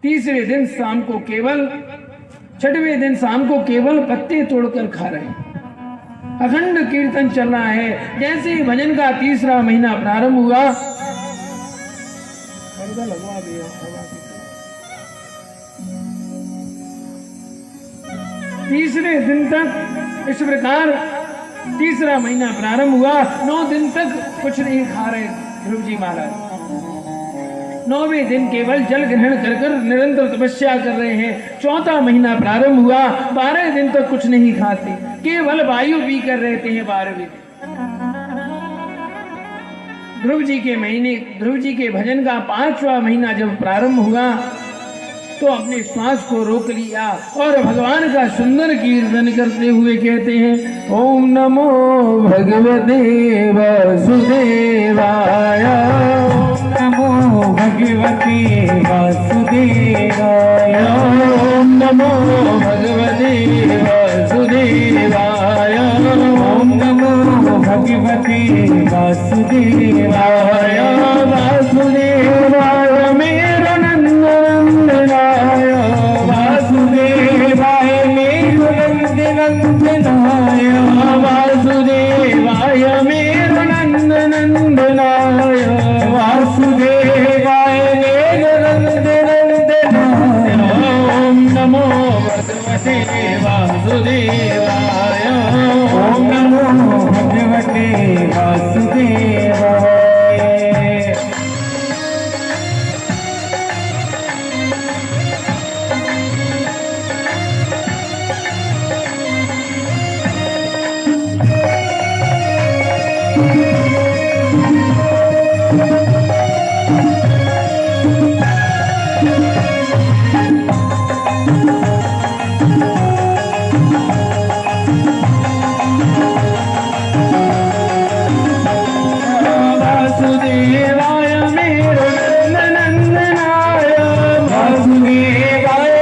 तीसरे दिन शाम को केवल, छठवें दिन शाम को केवल पत्ते तोड़कर खा रहे हैं। अखंड कीर्तन चल रहा है। जैसे ही भजन का तीसरा महीना प्रारंभ हुआ, लगवा दिया, तीसरे दिन तक इस प्रकार तीसरा महीना प्रारंभ हुआ। 9 दिन तक कुछ नहीं खा रहे ध्रुव जी महाराज। 9वें दिन केवल जल ग्रहण कर कर निरंतर तपस्या कर रहे हैं। चौथा महीना प्रारंभ हुआ, 12 दिन तक कुछ नहीं खाते, केवल वायु पी कर रहते हैं 12वें। ध्रुव जी के महीने, ध्रुव जी के भजन का 5वां महीना जब प्रारंभ हुआ तो अपने श्वास को रोक लिया और भगवान का सुंदर कीर्तन करते हुए कहते हैं, ओम नमो भगवते वासुदेवाय, ओम नमो भगवते वासुदेवाय, ओम नमो भगवते वासुदेवाय, ओम नमो भगवते वासुदेवाय, वासुदेवाय मेरा नंदनाय, वासुदेवाय मेरो नंदनाय, वासुदेवाय मेरा नंदनाय, वासुदेवाय मेरो नंदनाय, ओम नमो भगवते वासुदेवाय, ओम नमो भगवते वासुदेवाय। वासुदेवाय मेरो नंदनाय, वासुदेवाय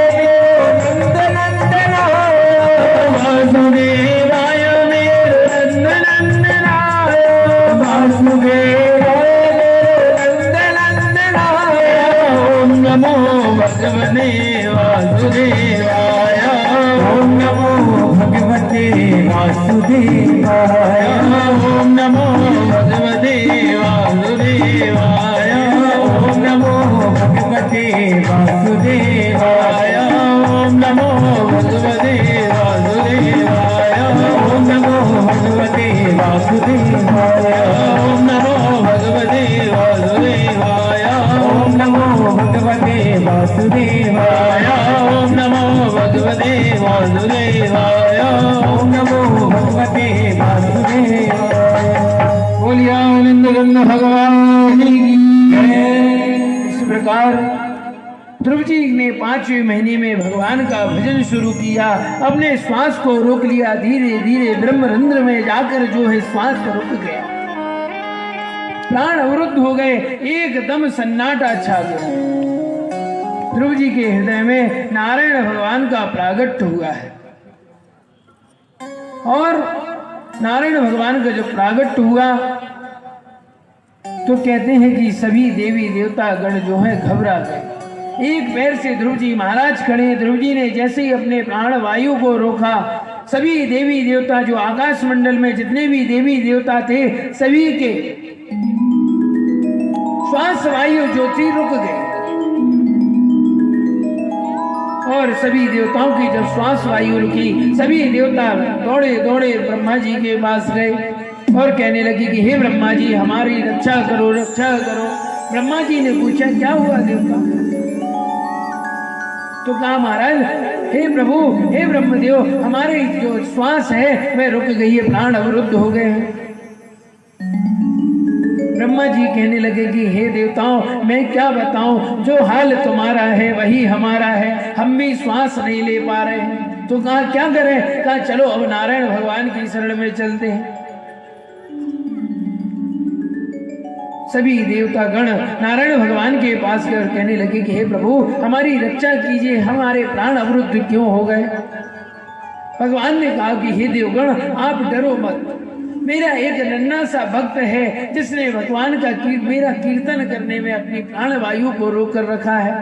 वासुदेवाय मेरो नंदनाय, वासुदेवाय नंदनाय, ओम नमो भगवते वासुदेवाय, ओम नमो भगवते वासुदेवाय, ओम नमो भगवते वासुदेवाय, ओम नमो भगवते वासुदेवाय, ओम नमो भगवते वासुदेवाय, ओम नमो भगवते वासुदेवाय, ओम नमो भगवते वासुदेवाय, ओम नमो भगवते वासुदेवाय, ओम नमो भगवते वासुदेवाय, ओम नमो भगवते वासुदेवाय। बोलिए आनंद गंध भगवान की जय। इस प्रकार ध्रुव जी ने 5वें महीने में भगवान का भजन शुरू किया। अपने श्वास को रोक लिया। धीरे धीरे ब्रह्मरंध्र में जाकर जो है श्वास रुक गया, प्राण अवरुद्ध हो गए, एकदम सन्नाटा छा गया। ध्रुव जी के हृदय में नारायण भगवान का प्रागट्य हुआ है और नारायण भगवान का जब प्रागट्य हुआ तो कहते हैं कि सभी देवी देवता गण जो है घबरा गए। एक पैर से ध्रुव जी महाराज खड़े। ध्रुव जी ने जैसे ही अपने प्राण वायु को रोका, सभी देवी देवता जो आकाश मंडल में जितने भी देवी देवता थे सभी के श्वास वायु ज्योति रुक गए और सभी देवताओं की जब श्वास वायु रुकी, सभी देवता दौड़े दौड़े ब्रह्मा जी के पास गए और कहने लगे कि हे ब्रह्मा जी हमारी रक्षा करो, रक्षा करो। ब्रह्मा जी ने पूछा क्या हुआ देवता? तो कहा महाराज हे प्रभु, हे ब्रह्मदेव, हमारे जो श्वास है वह रुक गई है, प्राण अवरुद्ध हो गए हैं। ब्रह्मा जी कहने लगे कि हे देवताओं मैं क्या बताऊं, जो हाल तुम्हारा है वही हमारा है, हम भी श्वास नहीं ले पा रहे हैं। तो कहा क्या करें? कहा चलो अब नारायण भगवान की शरण में चलते हैं। सभी देवता गण नारायण भगवान के पास गए और कहने लगे कि हे प्रभु हमारी रक्षा कीजिए, हमारे प्राण अवरुद्ध क्यों हो गए? भगवान ने कहा कि हे देवगण आप डरो मत, मेरा एक नन्हा सा भक्त है जिसने भगवान का मेरा कीर्तन करने में अपनी प्राण वायु को रोक कर रखा है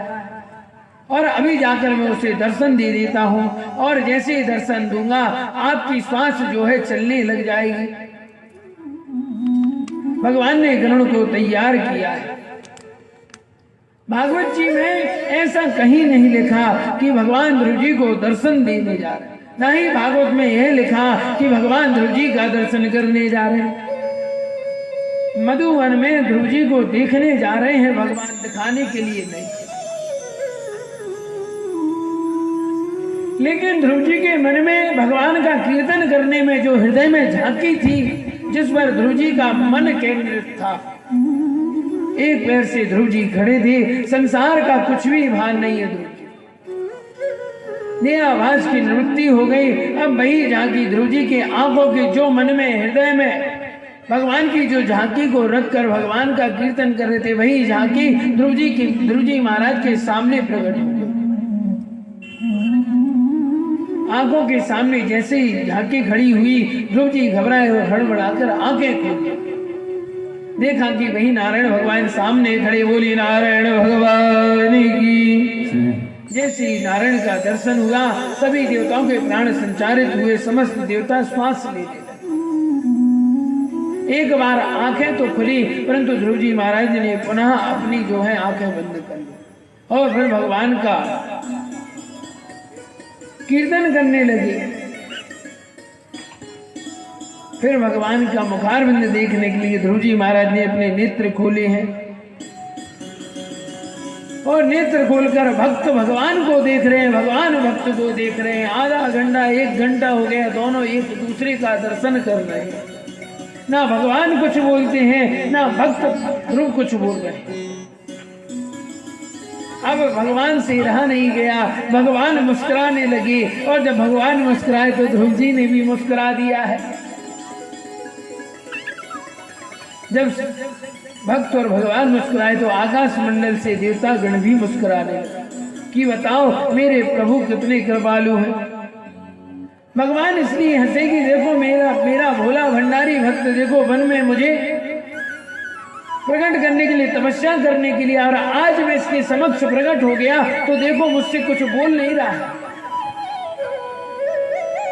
और अभी जाकर मैं उसे दर्शन दे देता हूँ, और जैसे ही दर्शन दूंगा आपकी श्वास जो है चलने लग जाएगी। भगवान ने गरुड़ को तैयार किया है। भागवत जी में ऐसा कहीं नहीं लिखा कि भगवान ध्रुव जी को दर्शन देने जा रहे, ना ही भागवत में यह लिखा कि भगवान ध्रुव जी का दर्शन करने जा रहे हैं। मधुवन में ध्रुव जी को देखने जा रहे हैं, भगवान दिखाने के लिए नहीं। लेकिन ध्रुव जी के मन में भगवान का कीर्तन करने में जो हृदय में झांकी थी, जिस पर ध्रुव जी का मन केंद्रित था, एक पैर से ध्रुव जी खड़े थे, संसार का कुछ भी भान नहीं है। ध्रुव जी देहाभास की निवृत्ति हो गई। अब वही झांकी ध्रुव जी के आंखों के जो मन में हृदय में भगवान की जो झांकी को रखकर भगवान का कीर्तन कर रहे थे, वही झांकी ध्रुव जी महाराज के सामने प्रकट हो गई। आंखों के सामने जैसे ही झांकी खड़ी हुई, ध्रुव जी घबराए और हड़बड़ाकर आंखें खोल देखा कि वही नारायण भगवान सामने खड़े। बोली नारायण भगवान की। जैसे ही नारायण का दर्शन हुआ, सभी देवताओं के प्राण संचारित हुए, समस्त देवता श्वास ले लेते। एक बार आंखें तो खुली, परंतु ध्रुव जी महाराज ने पुनः अपनी जो है आंखें बंद कर ली और फिर भगवान का कीर्तन करने लगे। फिर भगवान का मुखारविंद देखने के लिए ध्रुव जी महाराज ने अपने नेत्र खोले हैं और नेत्र खोलकर भक्त भगवान को देख रहे हैं, भगवान भक्त को देख रहे हैं। आधा घंटा 1 घंटा हो गया, दोनों एक दूसरे का दर्शन कर रहे हैं। ना भगवान कुछ बोलते हैं, ना भक्त ध्रुव कुछ बोल रहे हैं। अब भगवान से रहा नहीं गया, भगवान मुस्कुराने लगे, और जब भगवान मुस्कुराए तो ध्रुव जी ने भी मुस्कुरा दिया है। जब भक्त और भगवान मुस्कुराए तो आकाश मंडल से देवता गण भी मुस्कुराने लगे कि बताओ मेरे प्रभु कितने कृपालु हैं। भगवान इसलिए हंसे कि देखो मेरा भोला भंडारी भक्त देखो वन में मुझे प्रकट करने के लिए, तपस्या करने के लिए, और आज मैं इसके समक्ष प्रकट हो गया तो देखो मुझसे कुछ बोल नहीं रहा है।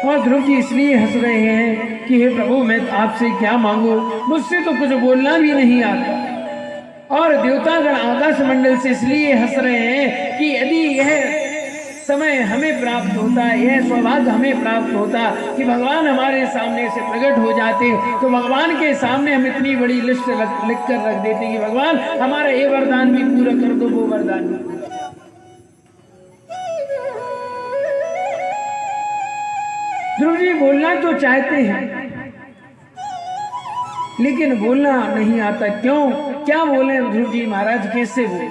और ध्रुव जी इसलिए हंस रहे हैं कि हे प्रभु मैं आपसे क्या मांगू, मुझसे तो कुछ बोलना भी नहीं आता। और देवतागण आकाश मंडल से इसलिए हंस रहे हैं कि यदि यह समय हमें प्राप्त होता, यह सौभाग्य हमें प्राप्त होता कि भगवान हमारे सामने से प्रकट हो जाते, तो भगवान के सामने हम इतनी बड़ी लिस्ट लिख कर रख देते कि भगवान हमारा ये वरदान भी पूरा कर दो, वो वरदान भी पूरा। ध्रुव जी बोलना तो चाहते हैं लेकिन बोलना नहीं आता। क्यों, क्या बोले ध्रुव जी महाराज, कैसे बोले?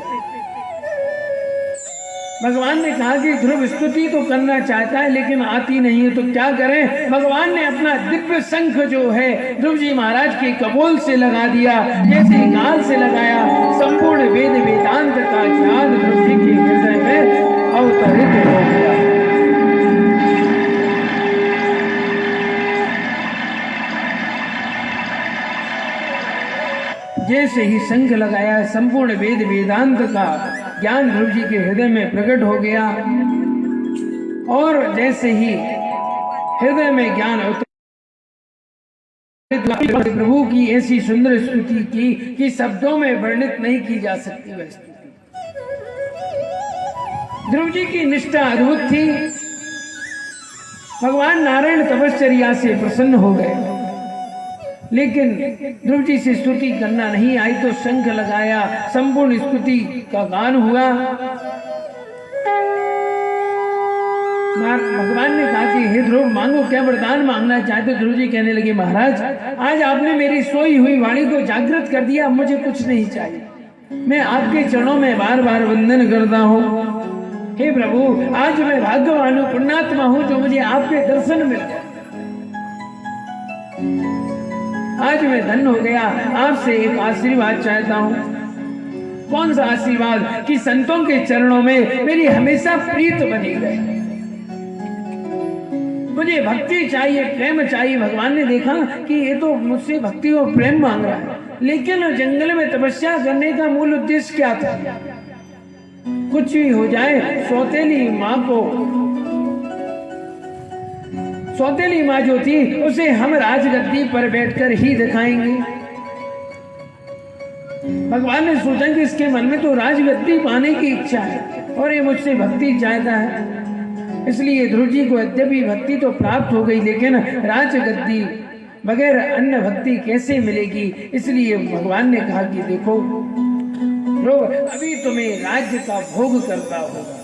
भगवान ने कहा कि ध्रुव स्तुति तो करना चाहता है लेकिन आती नहीं है, तो क्या करें? भगवान ने अपना दिव्य शंख जो है ध्रुव जी महाराज के कपोल से लगा दिया, जैसे गाल से लगाया। संपूर्ण वेद वेदांत का ज्ञान ध्रुव जी के हृदय में अवतरित हो गया। जैसे ही शंख लगाया, संपूर्ण वेद वेदांत का ज्ञान ध्रुव जी के हृदय में प्रकट हो गया। और जैसे ही हृदय में ज्ञान प्रभु की ऐसी सुंदर स्तुति की कि शब्दों में वर्णित नहीं की जा सकती वह स्तुति। ध्रुव जी की निष्ठा अद्भुत थी। भगवान नारायण तपश्चर्या से प्रसन्न हो गए, लेकिन ध्रुव जी से स्तुति करना नहीं आई तो शंख लगाया, संपूर्ण स्तुति का गान हुआ। भगवान ने कहा कि हे ध्रुव मांगो, क्या वरदान मांगना चाहते? ध्रुव जी कहने लगे महाराज आज आपने मेरी सोई हुई वाणी को जागृत कर दिया, मुझे कुछ नहीं चाहिए। मैं आपके चरणों में बार बार वंदन करता हूँ। हे प्रभु आज मैं भाग्यवान हूँ, पुण्यात्मा हूँ जो मुझे आपके दर्शन मिल गए। आज मैं धन्य हो गया। आपसे एक आशीर्वाद चाहता हूँ। कौन सा आशीर्वाद? कि संतों के चरणों में मेरी हमेशा प्रीत बनी रहे। मुझे भक्ति चाहिए, प्रेम चाहिए। भगवान ने देखा कि ये तो मुझसे भक्ति और प्रेम मांग रहा है, लेकिन जंगल में तपस्या करने का मूल उद्देश्य क्या था? कुछ भी हो जाए, सौतेली माँ जो थी उसे हम राजगद्दी पर बैठकर ही दिखाएंगे। भगवान ने सोचा कि इसके मन में तो राजगद्दी पाने की इच्छा है और ये मुझसे भक्ति चाहता है, इसलिए ध्रुव जी को यद्यपि भक्ति तो प्राप्त हो गई, लेकिन राजगद्दी बगैर अन्य भक्ति कैसे मिलेगी। इसलिए भगवान ने कहा कि देखो ध्रुव, अभी तुम्हें राज्य का भोग करता होगा।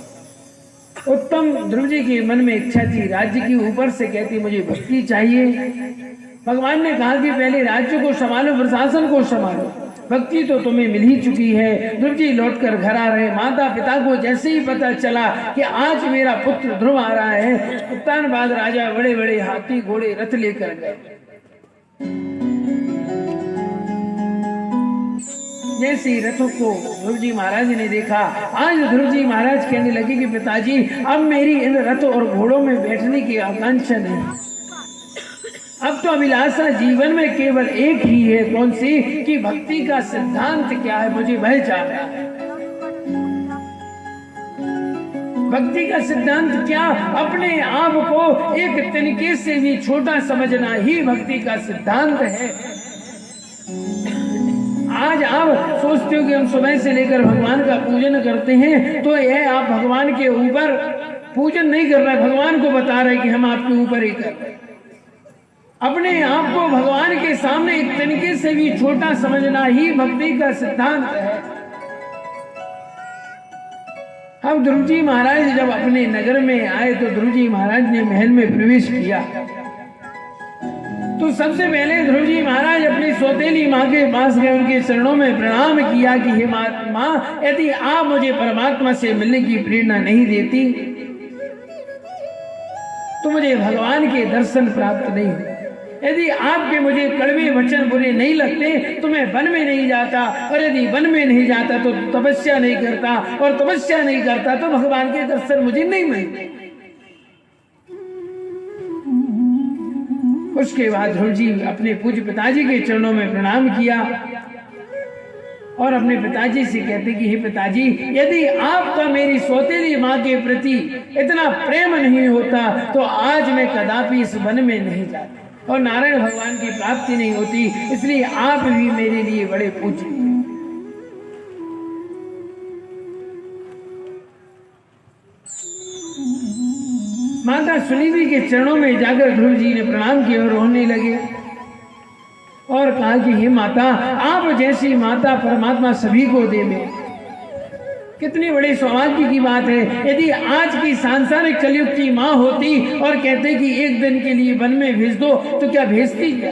उत्तम ध्रुव जी के मन में इच्छा थी राज्य की, ऊपर से कहती मुझे भक्ति चाहिए। भगवान ने कहा कि पहले राज्य को संभालो, प्रशासन को संभालो, भक्ति तो तुम्हें मिल ही चुकी है। ध्रुव जी लौटकर घर आ रहे। माता पिता को जैसे ही पता चला कि आज मेरा पुत्र ध्रुव आ रहा है, उत्तान बाद राजा बड़े बड़े हाथी घोड़े रथ लेकर गए। जैसे ही रथों को ध्रुव जी महाराज ने देखा, आज ध्रुव जी महाराज कहने लगे कि पिताजी अब मेरी इन रथ और घोड़ों में बैठने की आकांक्षा नहीं, अब तो अभिलाषा जीवन में केवल एक ही है। कौन सी? कि भक्ति का सिद्धांत क्या है मुझे वह जानना है। भक्ति का सिद्धांत क्या? अपने आप को एक तिनके से भी छोटा समझना ही भक्ति का सिद्धांत है। आज आप सोचते हो कि हम सुबह से लेकर भगवान का पूजन करते हैं, तो यह आप भगवान के ऊपर पूजन नहीं कर रहे, भगवान को बता रहे कि हम आपके ऊपर ही कर रहे। अपने आप को भगवान के सामने एक तनिके से भी छोटा समझना ही भक्ति का सिद्धांत है। अब ध्रुव जी महाराज जब अपने नगर में आए तो ध्रुव जी महाराज ने महल में प्रवेश किया, तो सबसे पहले ध्रुव जी महाराज अपनी सौतेली माँ के पास गए, उनके चरणों में प्रणाम किया कि हे माँ, यदि आप मुझे परमात्मा से मिलने की प्रेरणा नहीं देती तो मुझे भगवान के दर्शन प्राप्त नहीं हुए। यदि आपके मुझे कड़वे वचन बुरे नहीं लगते तो मैं वन में नहीं जाता, और यदि वन में नहीं जाता तो तपस्या नहीं करता, और तपस्या नहीं करता तो भगवान के दर्शन मुझे नहीं मिलते। उसके बाद ध्रुव जी अपने पूज्य पिताजी के चरणों में प्रणाम किया और अपने पिताजी से कहते कि हे पिताजी, यदि आपका मेरी सौतेली माँ के प्रति इतना प्रेम नहीं होता तो आज मैं कदापि इस वन में नहीं जाता और नारायण भगवान की प्राप्ति नहीं होती। इसलिए आप भी मेरे लिए बड़े पूज्य। माता सुनीति के चरणों में जाकर ध्रुव जी ने प्रणाम किया और रोने लगे और कहा कि हे माता, आप जैसी माता परमात्मा सभी को देवे। कितनी बड़ी सौभाग्य की बात है। यदि आज की सांसारिक कलयुग की माँ होती और कहते कि एक दिन के लिए वन में भेज दो तो क्या भेजती क्या?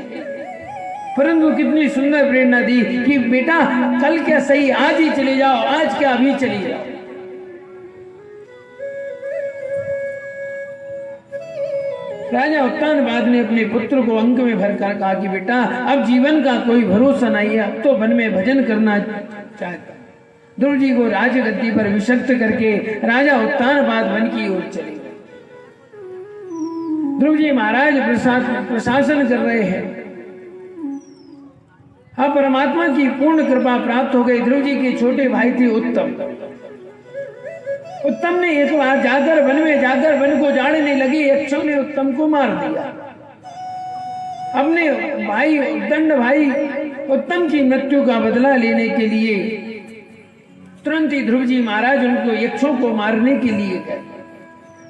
परंतु कितनी सुंदर प्रेरणा दी कि बेटा कल क्या सही आज ही चले जाओ, आज क्या अभी चली जाओ। राजा उत्तानपाद ने अपने पुत्र को अंक में भरकर कहा कि बेटा अब जीवन का कोई भरोसा नहीं है, अब तो वन में भजन करना चाहता। ध्रुव जी को राजगद्दी पर विशक्त करके राजा उत्तानपाद वन की ओर चले गए। ध्रुव जी महाराज प्रशासन कर रहे हैं। अब परमात्मा की पूर्ण कृपा प्राप्त हो गई। ध्रुव जी के छोटे भाई थे उत्तम। उत्तम ने एक बार जाकर वन में जाकर वन को जाड़ने लगी, यक्षों ने उत्तम को मार दिया। अपने भाई दंड भाई उत्तम की मृत्यु का बदला लेने के लिए तुरंत ही ध्रुव जी महाराज उनको यक्षों को मारने के लिए गए।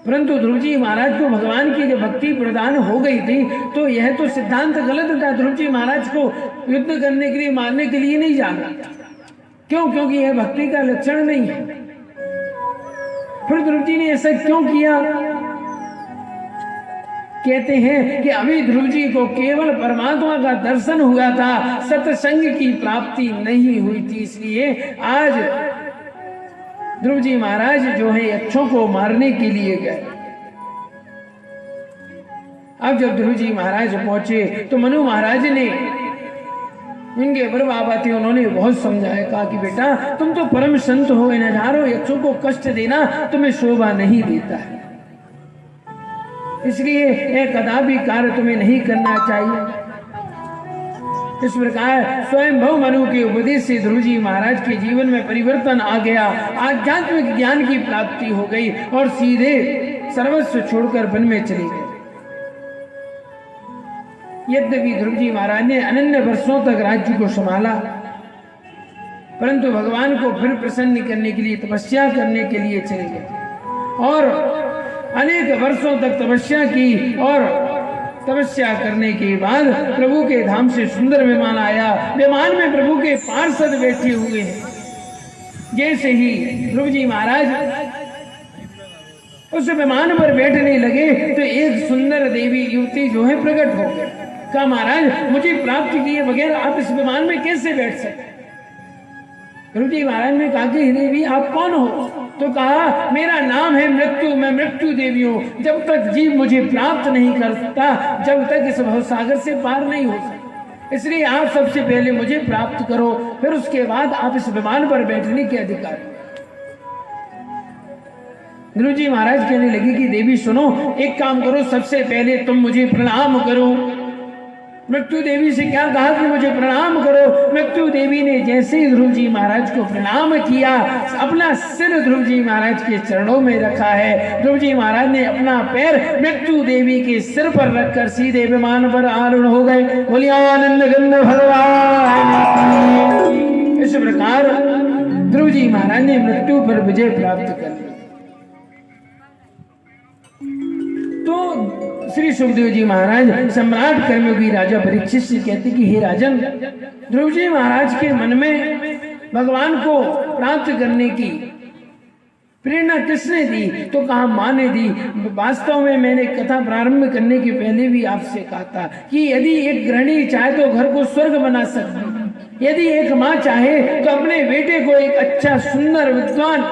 परंतु ध्रुव जी महाराज को भगवान की जब भक्ति प्रदान हो गई थी तो यह तो सिद्धांत गलत था। ध्रुव जी महाराज को युद्ध करने के लिए मारने के लिए नहीं जाना। क्यों? क्योंकि यह भक्ति का लक्षण नहीं है। फिर ध्रुव जी ने ऐसा क्यों किया? कहते हैं कि अभी ध्रुव जी को केवल परमात्मा का दर्शन हुआ था, सत्संग की प्राप्ति नहीं हुई थी। इसलिए आज ध्रुव जी महाराज जो है यक्षों को मारने के लिए गए। अब जब ध्रुव जी महाराज पहुंचे तो मनु महाराज ने, उनके बड़े बाबा थे, उन्होंने बहुत समझाया, कहा कि बेटा तुम तो परम संत हो, इन हजारों यक्षों को कष्ट देना तुम्हें शोभा नहीं देता है, इसलिए एक कदापि कार्य तुम्हें नहीं करना चाहिए। इस प्रकार स्वयं भव मनु के उपदेश से ध्रुव जी महाराज के जीवन में परिवर्तन आ गया, आध्यात्मिक ज्ञान की प्राप्ति हो गई और सीधे सर्वस्व छोड़कर वन में चले गए। यद्यपि ध्रुव जी महाराज ने अनन्य वर्षों तक राज्य को संभाला, परंतु भगवान को फिर प्रसन्न करने के लिए तपस्या करने के लिए चले गए और अनेक वर्षों तक तपस्या की और तपस्या करने के बाद प्रभु के धाम से सुंदर विमान आया। विमान में प्रभु के पार्षद बैठे हुए हैं। जैसे ही ध्रुव जी महाराज उस विमान पर बैठने लगे तो एक सुंदर देवी युवती जो है प्रकट हो गई। कहा, महाराज मुझे प्राप्त किए बगैर आप इस विमान में कैसे बैठ सकते? ध्रुव जी महाराज ने कहा कि देवी आप कौन हो? तो कहा, मेरा नाम है मृत्यु, मैं मृत्यु देवी हूँ। जब तक जीव मुझे प्राप्त नहीं करता, जब तक इस भवसागर से पार नहीं हो सकता, इसलिए आप सबसे पहले मुझे प्राप्त करो, फिर उसके बाद आप इस विमान पर बैठने के अधिकार। ध्रुव जी महाराज कहने लगे कि देवी सुनो, एक काम करो, सबसे पहले तुम मुझे प्रणाम करो। मृत्यु देवी से क्या कहा कि मुझे प्रणाम करो। मृत्यु देवी ने जैसे ही ध्रुव जी महाराज को प्रणाम किया, अपना सिर ध्रुव जी महाराज के चरणों में रखा है। ध्रुव जी महाराज ने अपना पैर मृत्यु देवी के सिर पर रखकर सीधे विमान पर आरूढ़ हो गए। बोलिए आनंद गंध भगवान। इस प्रकार ध्रुव जी महाराज ने मृत्यु पर विजय प्राप्त कर ली। तो श्री सुखदेव जी महाराज सम्राट कर्मयोगी राजा परीक्षित से कहते कि हे राजन, ध्रुव जी महाराज के मन में भगवान को प्राप्त करने की प्रेरणा किसने दी? तो कहा, माँ ने दी। वास्तव में मैंने कथा प्रारंभ करने के पहले भी आपसे कहा था कि यदि एक गृहिणी चाहे तो घर को स्वर्ग बना सकती, यदि एक माँ चाहे तो अपने बेटे को एक अच्छा सुंदर विद्वान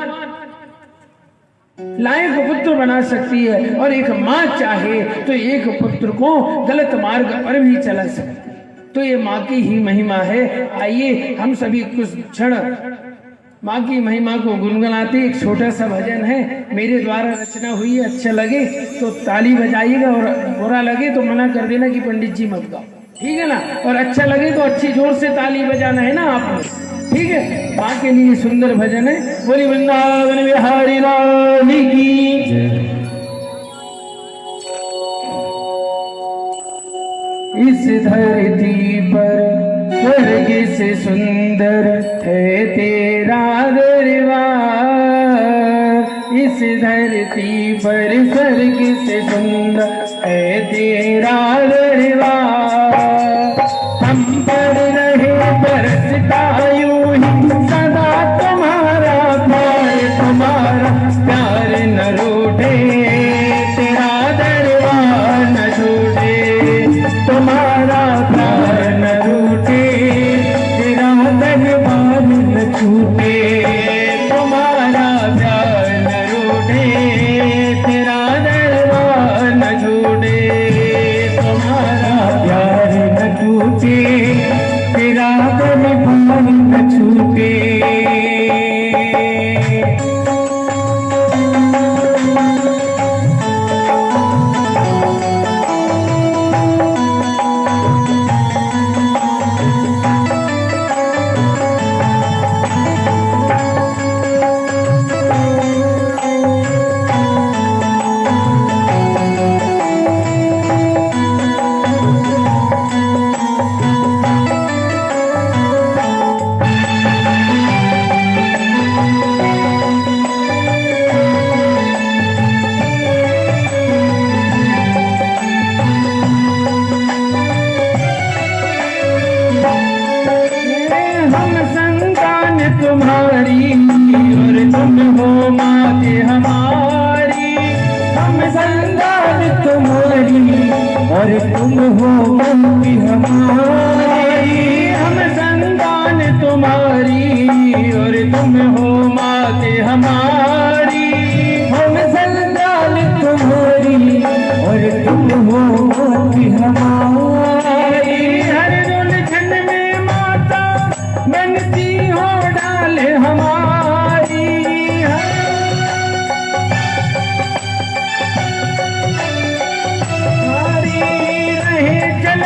लायक पुत्र बना सकती है, और एक माँ चाहे तो एक पुत्र को गलत मार्ग पर भी चला सकती है। तो ये माँ की ही महिमा है। आइए हम सभी कुछ क्षण माँ की महिमा को गुनगुनाते। एक छोटा सा भजन है, मेरे द्वारा रचना हुई है। अच्छा लगे तो ताली बजाइएगा और बुरा लगे तो मना कर देना कि पंडित जी मत गाओ, ठीक है ना? और अच्छा लगे तो अच्छी जोर से ताली बजाना है ना आपने, ठीक है? माँ के लिए सुंदर भजन है। बोली वृंदावन बिहारी लाल की जय। इस धरती पर स्वर्ग से सुंदर है तेरा दरबार, इस धरती पर स्वर्ग से सुंदर है तेरा दरबार। हम पर रहे बरसता यूं ही सदा तुम्हारा प्यार, तुम्हारा प्यार न रूठे, तेरा दरबार न छूटे, तुम्हारा प्यार न रूठे, तेरा दरबार न छूटे, तुम्हारा प्यार न रूठे, तेरा दरबार न छूटे, तुम्हारा प्यार न छूटे, तेरा दरबार न छूटे। तुम्हारी और तुम हो माते हमारी, हम संतान तुम्हारी और तुम हो माते हमारी, हम संतान तुम्हारी और तुम हो माते हमारी, हम संतान तुम्हारी और तुम हो माते हमारी। हर उलझन में माता बनती हो डाल हमारी, हमारी रहे जल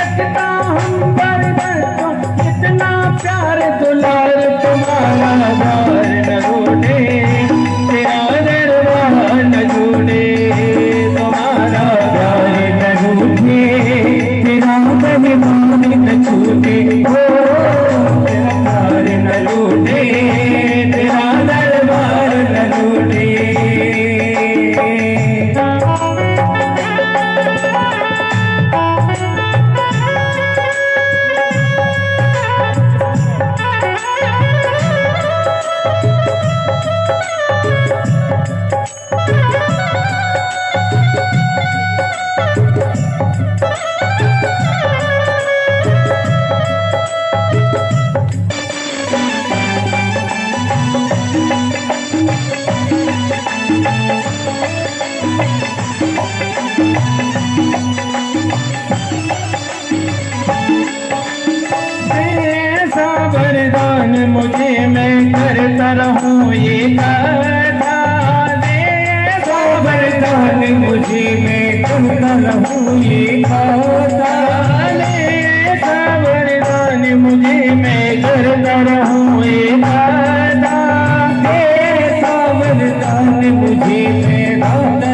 मुझे पैदा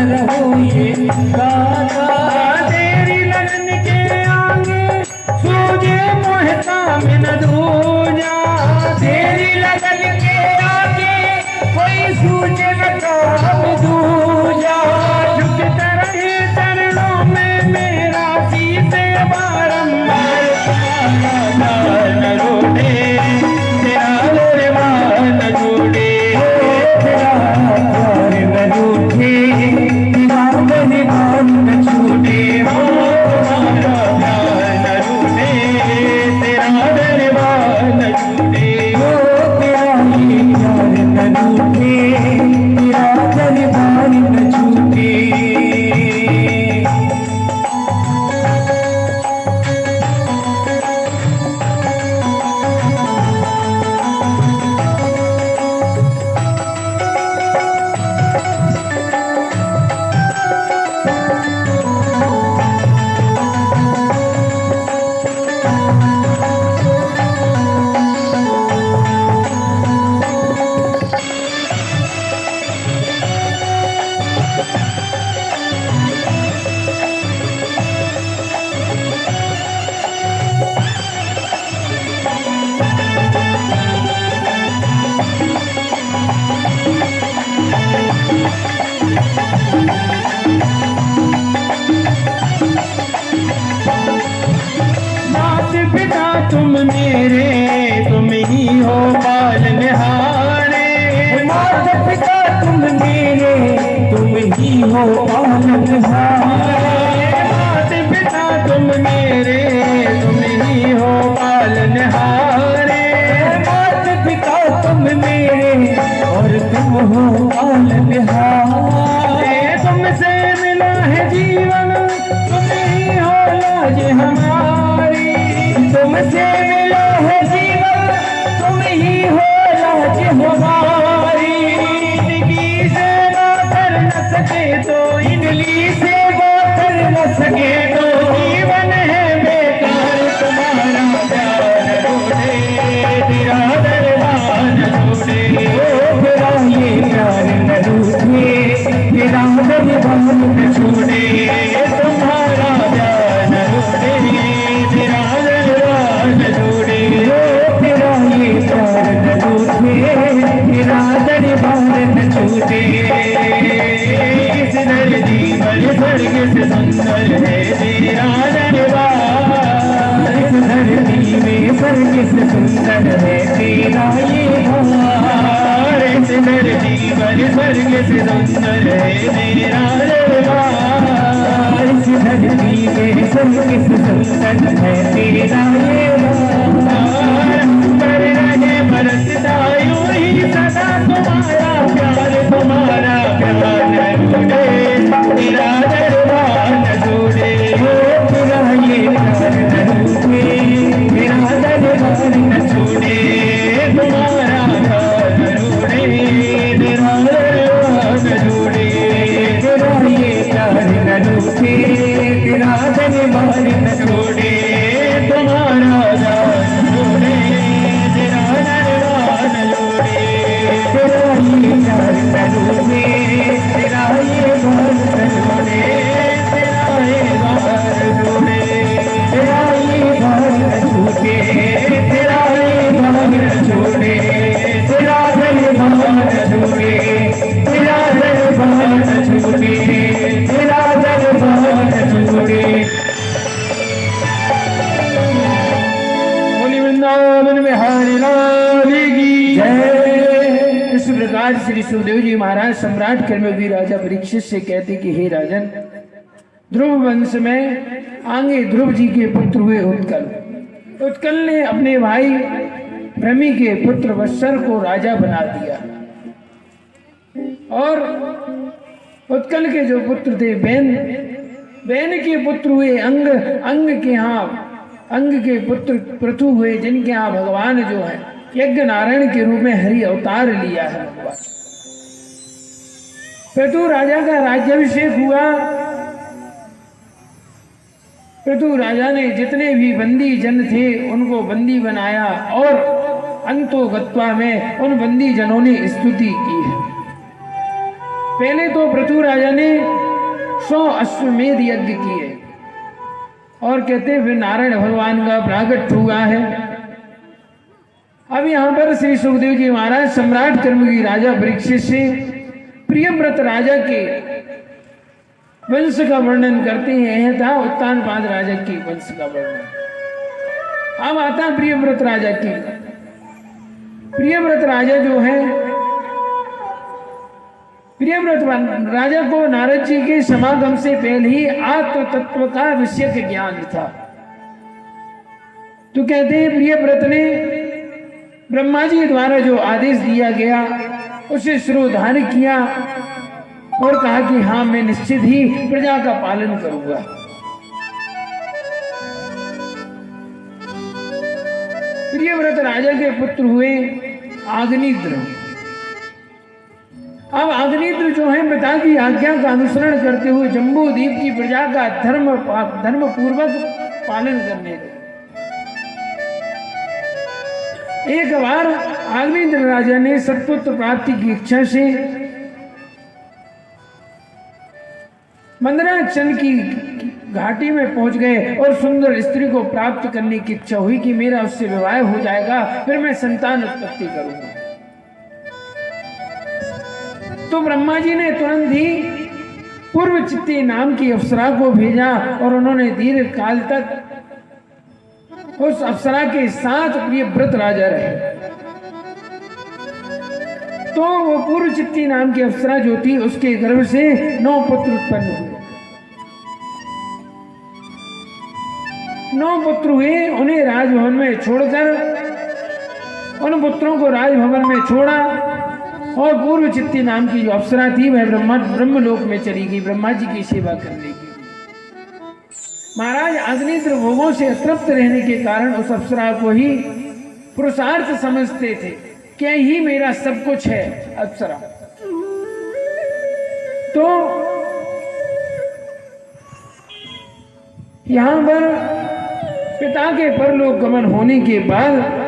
रहो ये दाता। तेरी लगन के आगे सूझे मोहता में न दूजा। तेरी लगन के आगे कोई सूझे न काम दूजा। झुकता रहे चरणों में मेरा सीते बारंबार। न रोने तेरा दरबार न छोड़े। तेरा प्यार न रूठे, तेरा दरबार न छूटे। हमारा प्यार न रूठे तेरा दरबार न छूटे। तेरा ये प्यार न रूठे, तेरा दरबार न छूटे। मात पिता तुम मेरे, तुम ही हो पालनहारे। माता पिता तुम मेरे, तुम ही हो पालनहारे। मात पिता तुम मेरे, तुम ही हो पालनहारे। माता पिता तुम मेरे और तुम हो पालनहारे। तुमसे मिला है जीवन, तुम ही हो लाज हमारी। तुमसे मिला है जीवन, तुम ही हो लाज हमारी। जिंदगी से ना कर न सके तो इडली से बातर न सके तो जीवन है बेकार। तुम्हारा प्यार रोने तेरा दरबार न छोड़े। तेरा ये प्यार न रूठे, तेरा दरबार न छूटे। तुम्हारा प्यार न रोने तेरा दरबार न छोड़े। तेरा ये प्यार न रूठे, तेरा दरबार न छूटे। इस धरती पर स्वर्ग से सुंदर है तेरा दरबार। इस धरती में स्वर्ग से सुंदर है तेरा ये द्वार। इस धरती पर स्वर्ग से सुंदर है तेरा दरबार। इस धरती में स्वर्ग से सुंदर है तेरा ये द्वार। कर रहे बरसता यूं ही सदा तुम्हारा प्यार। तुम्हारा प्यार न छूटे तेरा दरबार न छोड़े। तेरा ये प्यार न रूठे, तेरा दरबार न छूटे। तुम्हारा प्यार न छूटे तेरा दरबार न छोड़े। तेरा ये प्यार न रूठे, तेरा दरबार न छूटे। तुम्हारा प्यार न छूटे तेरा दरबार न छोड़े। तेरा ये प्यार न रूठे, तेरा ये प्यार न छूटे। तेरा ये बार छोड़े। तेरा ये प्यार न छूटे, तेरा ये प्यार न छूटे। तेरा दरबार न छूटे, तेरा दरबार न छूटे। तेरा दरबार न छूटे। बोली वृंदावन बिहारी लाल की जय। इस प्रकार श्री सुखदेव जी महाराज सम्राट कर्मवीर राजा परीक्षित से कहते कि हे राजन, ध्रुव वंश में आगे ध्रुव जी के पुत्र हुए उत्कल। उत्कल ने अपने भाई भ्रमी के पुत्र वत्सर को राजा बना दिया। और उत्कल के जो पुत्र थे बैन के पुत्र हुए अंग के पुत्र पृथु हुए, जिनके यहाँ भगवान जो है यज्ञ नारायण के रूप में हरि अवतार लिया है भगवान। पृथु राजा का राज्याभिषेक हुआ। पृथु राजा ने जितने भी बंदी जन थे उनको बंदी बनाया और अंतो गत्वा में उन बंदी जनों ने स्तुति की है। पहले तो पृथु राजा ने 100 अश्वमेध यज्ञ किए और कहते फिर नारायण भगवान का प्रागट हुआ है। अब यहाँ पर श्री सुखदेव जी महाराज सम्राट कर्मगी राजा परीक्षित से प्रियव्रत राजा के वंश का वर्णन करते हैं। यह था उत्तानपाद राजा के वंश का वर्णन। अब आता प्रियव्रत राजा की। प्रियव्रत राजा जो है, प्रियव्रत राजा को नारद जी के समागम से पहले ही आत्म तत्व का विषय ज्ञान था। तो कहते हैं प्रियव्रत ने ब्रह्मा जी द्वारा जो आदेश दिया गया उसे शिरोधार्य किया और कहा कि हाँ, मैं निश्चित ही प्रजा का पालन करूंगा। प्रियव्रत राजा के पुत्र हुए अग्निद्र। अब अग्निद्र जो है पिता की आज्ञा का अनुसरण करते हुए जम्बू द्वीप की प्रजा का धर्म पूर्वक पालन करने लगे। एक बार अग्निद्र राजा ने सत्पुत्र प्राप्ति की इच्छा से मंदराचल की घाटी में पहुंच गए और सुंदर स्त्री को प्राप्त करने की इच्छा हुई कि मेरा उससे विवाह हो जाएगा, फिर मैं संतान उत्पत्ति करूंगा। तो ब्रह्मा जी ने तुरंत ही पूर्व चित्ती नाम की अप्सरा को भेजा और उन्होंने दीर्घ काल तक उस अप्सरा के साथ प्रियव्रत राजा रहे। तो वो पूर्व चित्ती नाम की अप्सरा जो थी उसके गर्भ से 9 पुत्र उत्पन्न हुए। 9 पुत्र हुए। उन्हें राजभवन में छोड़कर, उन पुत्रों को राजभवन में छोड़ा और पूर्व चित्ती नाम की जो अप्सरा थी वह ब्रह्मलोक में चली गई ब्रह्मा जी की सेवा करने के लिए। महाराज अग्निद्र भोगों से अतृप्त रहने के कारण उस अप्सरा को ही पुरुषार्थ समझते थे, क्या ही मेरा सब कुछ है अप्सरा। तो यहां पर पिता के परलोक गमन होने के बाद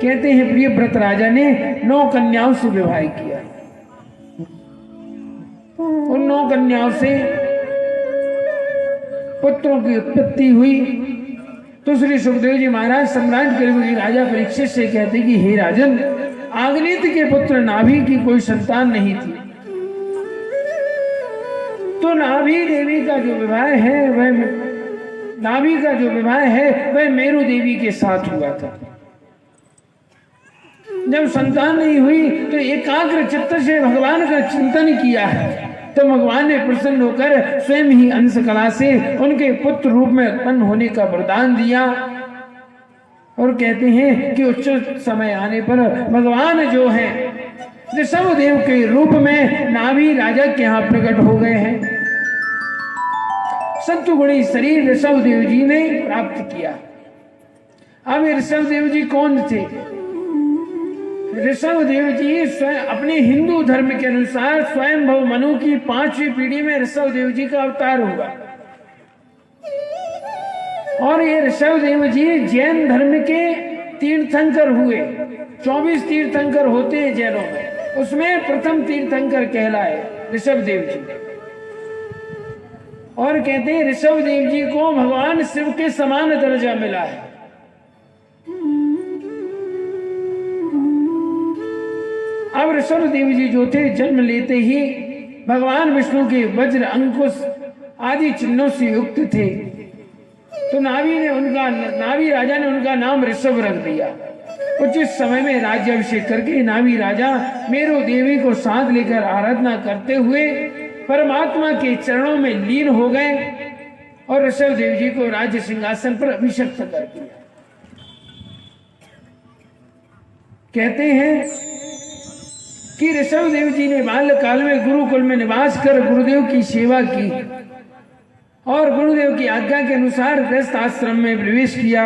कहते हैं प्रियव्रत राजा ने 9 कन्याओं से विवाह किया। उन 9 कन्याओं से पुत्रों की उत्पत्ति हुई। तो श्री सुखदेव जी महाराज सम्राट कर्मगी राजा परीक्षित से कहते कि हे राजन, अग्निद्र के पुत्र नाभि की कोई संतान नहीं थी, तो नाभि देवी का जो विवाह है वह मेरु देवी के साथ हुआ था। जब संतान नहीं हुई तो एकाग्र चित्त से भगवान का चिंतन किया है, तो भगवान ने प्रसन्न होकर स्वयं ही अंश कला से उनके पुत्र रूप में उत्पन्न होने का वरदान दिया। और कहते हैं कि उचित समय आने पर भगवान जो है ऋषभ देव के रूप में नाभि राजा के यहाँ प्रकट हो गए हैं। सत्वगुणी शरीर ऋषभ देव जी ने प्राप्त किया। अब ऋषभ देव जी कौन थे? ऋषभ देव जी स्वयं अपने हिंदू धर्म के अनुसार स्वयंभव मनु की 5वीं पीढ़ी में ऋषभ देव जी का अवतार होगा। और ये ऋषभ देव जी जैन धर्म के तीर्थंकर हुए। 24 तीर्थंकर होते हैं जैनों में, उसमें प्रथम तीर्थंकर कहलाए ऋषभ देव जी। और कहते हैं ऋषभ देव जी को भगवान शिव के समान दर्जा मिला है। अब ऋषभ देव जी जो थे जन्म लेते ही भगवान विष्णु के वज्र, अंकुश आदि चिन्हों से युक्त थे। तो नाभि राजा ने उनका नाम ऋषभ रख दिया। उचित समय में राज्याभिषेक करके नाभि राजा मेरु देवी को साथ लेकर आराधना करते हुए परमात्मा के चरणों में लीन हो गए और ऋषभ देव जी को राज्य सिंहासन पर अभिषिक्त कर दिया। कहते हैं कि ऋषभ देव जी ने बाल्यकाल में गुरुकुल में निवास कर गुरुदेव की सेवा की और गुरुदेव की आज्ञा के अनुसार गृहस्थ आश्रम में प्रवेश किया।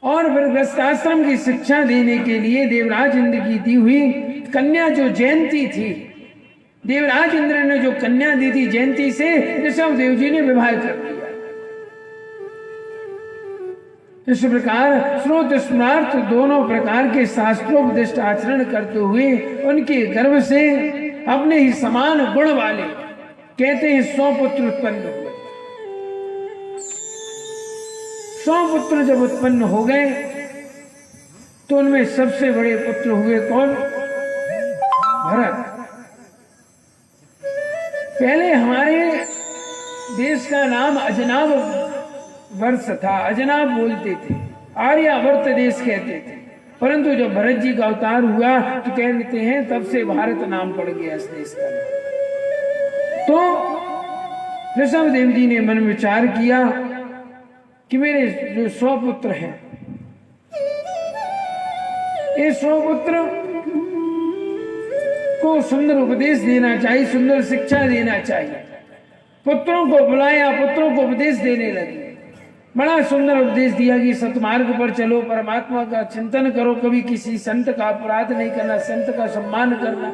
और फिर गृहस्थ आश्रम की शिक्षा देने के लिए देवराज इंद्र की दी हुई कन्या जो जयंती थी, देवराज इंद्र ने जो कन्या दी थी जयंती से ऋषभ देव जी ने विवाह कर दिया। इस प्रकार श्रोत स्मार्थ दोनों प्रकार के शास्त्रोपदिष्ट आचरण करते हुए उनके गर्भ से अपने ही समान गुण वाले, कहते हैं 100 पुत्र उत्पन्न हुए। 100 पुत्र जब उत्पन्न हो गए तो उनमें सबसे बड़े पुत्र हुए कौन? भरत। पहले हमारे देश का नाम अजनाब वर्ष था, अजनाब बोलते थे, आर्यावर्त देश कहते थे, परंतु जब भरत जी का अवतार हुआ तो कहते हैं तब से भारत नाम पड़ गया इस देश का। तो ऋषभ देव जी ने मन विचार किया कि मेरे जो 100 पुत्र हैं, ये 100 पुत्र को सुंदर उपदेश देना चाहिए, सुंदर शिक्षा देना चाहिए। पुत्रों को बुलाया, पुत्रों को उपदेश देने लगे। बड़ा सुंदर उपदेश दिया कि सतमार्ग पर चलो, परमात्मा का चिंतन करो, कभी किसी संत का अपराध नहीं करना, संत का सम्मान करना।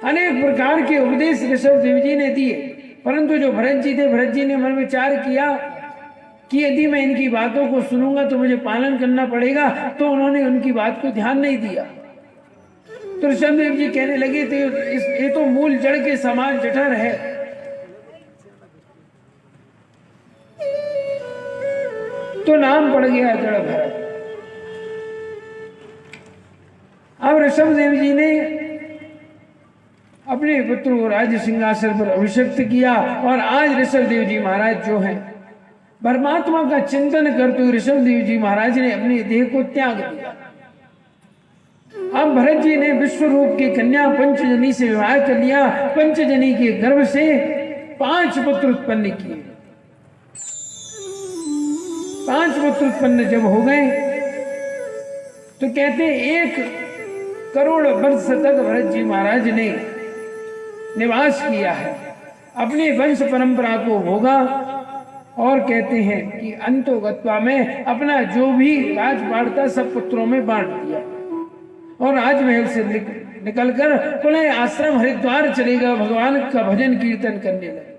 अनेक प्रकार के उपदेश ऋषभ देव जी ने दिए, परंतु जो भरत जी थे, भरत जी ने मन विचार किया कि यदि मैं इनकी बातों को सुनूंगा तो मुझे पालन करना पड़ेगा, तो उन्होंने उनकी बात को ध्यान नहीं दिया। तो ऋषभ देव जी कहने लगे थे ये तो मूल जड़ के समान जठर है, तो नाम पड़ गया जड़ भरत। अब ऋषभ देव जी ने अपने पुत्र को राज्य सिंहासन पर अभिषिक्त किया और आज ऋषभ देव जी महाराज जो हैं, परमात्मा का चिंतन करते हुए ऋषभ देव जी महाराज ने अपने देह को त्याग दिया। अब भरत जी ने विश्व रूप की कन्या पंचजनी से विवाह कर लिया। पंचजनी के गर्भ से 5 पुत्र उत्पन्न किए। 5 पुत्र उत्पन्न जब हो गए तो कहते 1 करोड़ वर्ष तक भरत जी महाराज ने निवास किया है, अपने वंश परंपरा को भोगा और कहते हैं कि अंतोगत्वा में अपना जो भी राजपाट था सब पुत्रों में बांट दिया और राजमहल से निकलकर पुनः आश्रम हरिद्वार चलेगा, भगवान का भजन कीर्तन करने लगे।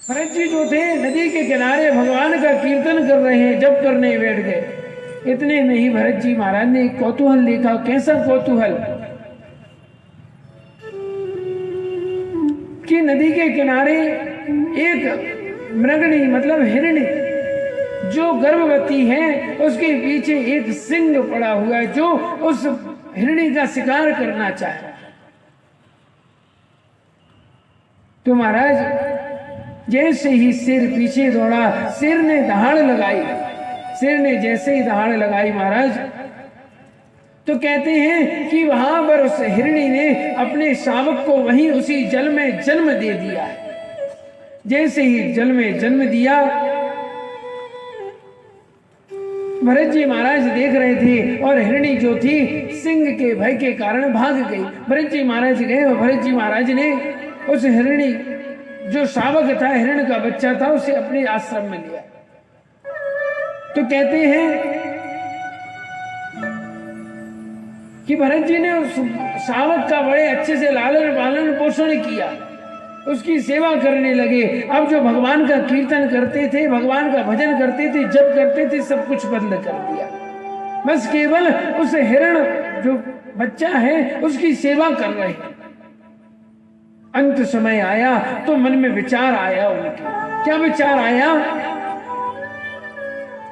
भरत जी जो थे नदी के किनारे भगवान का कीर्तन कर रहे हैं, जब करने बैठ गए। इतने में ही भरत जी महाराज ने एक कौतूहल देखा। कैसा कौतूहल कि नदी के किनारे एक मृगणी मतलब हिरणी जो गर्भवती है, उसके पीछे एक सिंह पड़ा हुआ है जो उस हिरणी का शिकार करना चाहे। तो महाराज जैसे ही सिर पीछे दौड़ा, सिर ने दहाड़ लगाई। सिर ने जैसे ही दहाड़ लगाई महाराज, तो कहते हैं कि वहां पर उस हिरणी ने अपने शावक को वहीं उसी जल में जन्म दे दिया। जैसे ही जल में जन्म दिया, भरत जी महाराज देख रहे थे और हिरणी जो थी सिंह के भय के कारण भाग गई। भरत जी महाराज गए और भरत जी महाराज ने उस हिरणी जो शावक था, हिरण का बच्चा था, उसे अपने आश्रम में लिया। तो कहते हैं कि भरत जी ने उस शावक का बड़े अच्छे से लालन पालन पोषण किया, उसकी सेवा करने लगे। अब जो भगवान का कीर्तन करते थे, भगवान का भजन करते थे, जब करते थे, सब कुछ बंद कर दिया। बस केवल उस हिरण जो बच्चा है उसकी सेवा कर रहे हैं। अंत समय आया तो मन में विचार आया उनके। क्या विचार आया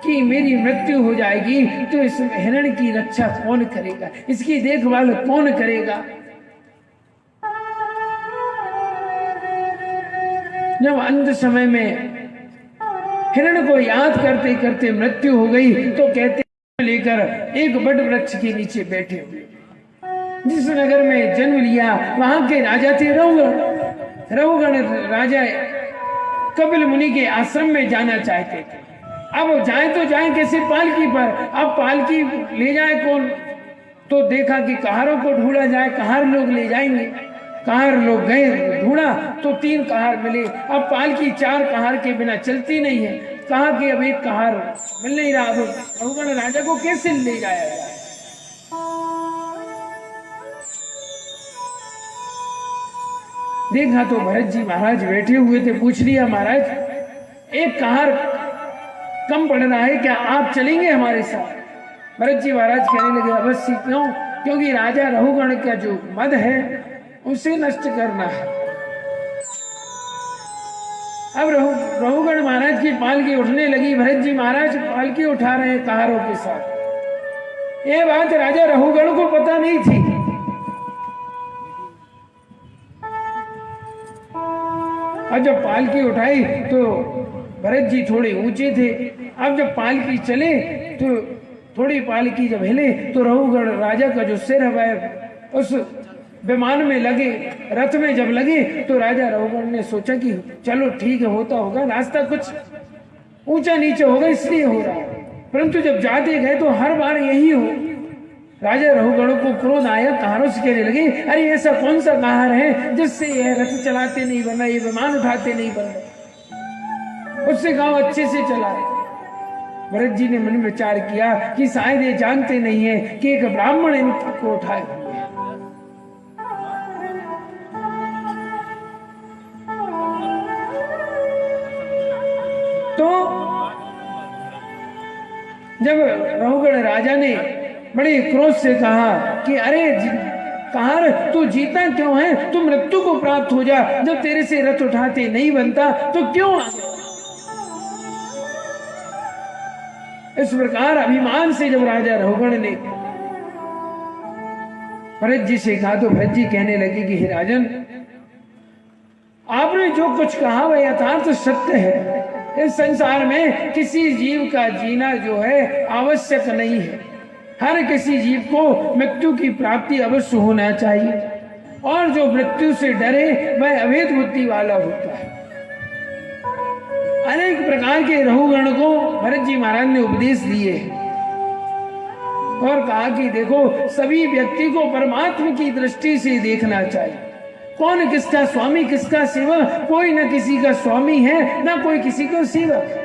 कि मेरी मृत्यु हो जाएगी तो इस हिरण की रक्षा कौन करेगा, इसकी देखभाल कौन करेगा। जब अंत समय में हिरण को याद करते करते मृत्यु हो गई तो कहते लेकर एक बड़ वृक्ष के नीचे बैठे हुए। जिस नगर में जन्म लिया वहां के राजा थे रघुगण। रघुगण राजा कपिल मुनि के आश्रम में जाना चाहते थे। अब जाए तो जाए कैसे, पालकी पर। अब पालकी ले जाए कौन, तो देखा कि कहारों को ढूंढा जाए, कहार लोग ले जाएंगे। कहार लोग गए, ढूंढा तो 3 कहार मिले। अब पालकी 4 कहार के बिना चलती नहीं है। कहा कि अब एक कहार मिल नहीं रहा, रघुगण राजा को कैसे ले जाया जाए। देखा तो भरत जी महाराज बैठे हुए थे। पूछ लिया, महाराज एक कहार कम पड़ रहा है, क्या आप चलेंगे हमारे साथ। भरत जी महाराज कहने लगे, अवश्य क्यों, क्योंकि राजा रहुगण का जो मद है उसे नष्ट करना है। अब रहुगण महाराज की पालकी उठने लगी। भरत जी महाराज पालकी उठा रहे हैं कहारों के साथ। ये बात राजा रहुगण को पता नहीं थी। और जब पालकी उठाई तो भरत जी थोड़े ऊंचे थे। अब जब पालकी चले तो थोड़ी पालकी जब हिले तो रहुगण राजा का जो सिर है उस विमान में लगे, रथ में जब लगे तो राजा रहुगण ने सोचा कि चलो ठीक है, होता होगा, रास्ता कुछ ऊंचा नीचे होगा इसलिए हो रहा है। परंतु जब जाते गए तो हर बार यही हो। राजा रहुगण को क्रोध आया, कहारों से कहने लगे, अरे ऐसा कौन सा कहार है जिससे यह रथ चलाते नहीं बन रहा, ये विमान उठाते नहीं बन रहा, उससे गांव अच्छे से चलाए। भरत जी ने मन में विचार किया कि शायद ये जानते नहीं है कि एक ब्राह्मण इनको उठाए हुए है। तो जब रहुगण राजा ने बड़े क्रोध से कहा कि अरे कहार तू जीता क्यों है, तू मृत्यु को प्राप्त हो जा, जब तेरे से रथ उठाते नहीं बनता तो क्यों आ गया। इस प्रकार अभिमान से जब राजा रहुगण ने भरत जी से कहा तो भरत जी कहने लगे कि हे राजन, आपने जो कुछ कहा वह यथार्थ सत्य है। इस संसार में किसी जीव का जीना जो है आवश्यक नहीं है। हर किसी जीव को मृत्यु की प्राप्ति अवश्य होना चाहिए, और जो मृत्यु से डरे वह अभेद बुद्धि वाला होता है। अनेक प्रकार के रहुगण को भरत जी महाराज ने उपदेश दिए और कहा कि देखो, सभी व्यक्ति को परमात्मा की दृष्टि से देखना चाहिए। कौन किसका स्वामी, किसका सेवक, कोई न किसी का स्वामी है न कोई किसी का सेवक।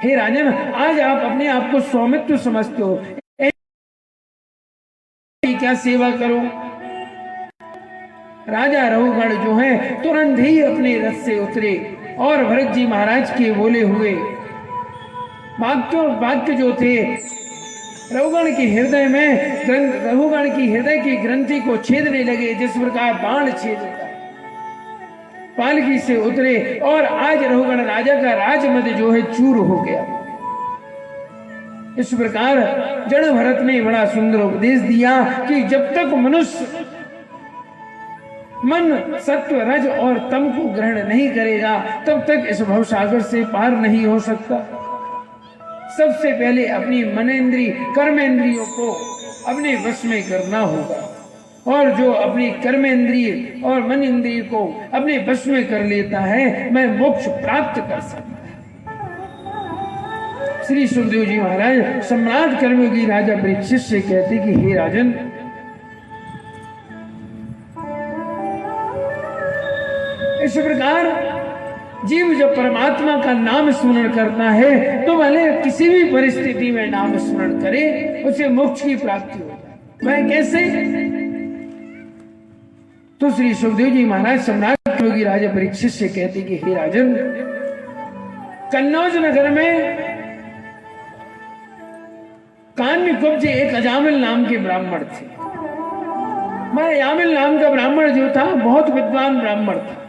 हे राजन, आज आप अपने आप को स्वामित्व समझते हो, क्या सेवा करो। राजा रहुगण जो है तुरंत ही अपने रथ से उतरे और भरत जी महाराज के बोले हुए वाक्य जो थे रहुगण के हृदय में, रहुगण की हृदय की ग्रंथि को छेदने लगे, जिस प्रकार बाण छेदता है। पालकी से उतरे और आज रहुगण राजा का राजमद जो है चूर हो गया। इस प्रकार जड़ भरत ने बड़ा सुंदर उपदेश दिया कि जब तक मनुष्य मन सत्व रज और तम को ग्रहण नहीं करेगा तब तक इस भवसागर से पार नहीं हो सकता। सबसे पहले अपनी मनेंद्रिय कर्मेंद्रियों को अपने वश में करना होगा, और जो अपनी कर्मेंद्रिय और मन इंद्रिय को अपने वश में कर लेता है वह मोक्ष प्राप्त कर सकता है। श्री सुखदेव जी महाराज सम्राट कर्मयोगी राजा परीक्षित से कहते कि हे राजन, इस प्रकार जीव जब परमात्मा का नाम स्मरण करता है तो भले किसी भी परिस्थिति में नाम स्मरण करे उसे मोक्ष की प्राप्ति हो जाए। वह कैसे? तो श्री सुखदेव जी महाराज सम्राट योगी राजा परीक्षित से कहते कि हे राजन, कन्नौज नगर में कान्यकुब्ज एक अजामिल नाम के ब्राह्मण थे। मैं यामिल नाम का ब्राह्मण जो था बहुत विद्वान ब्राह्मण था।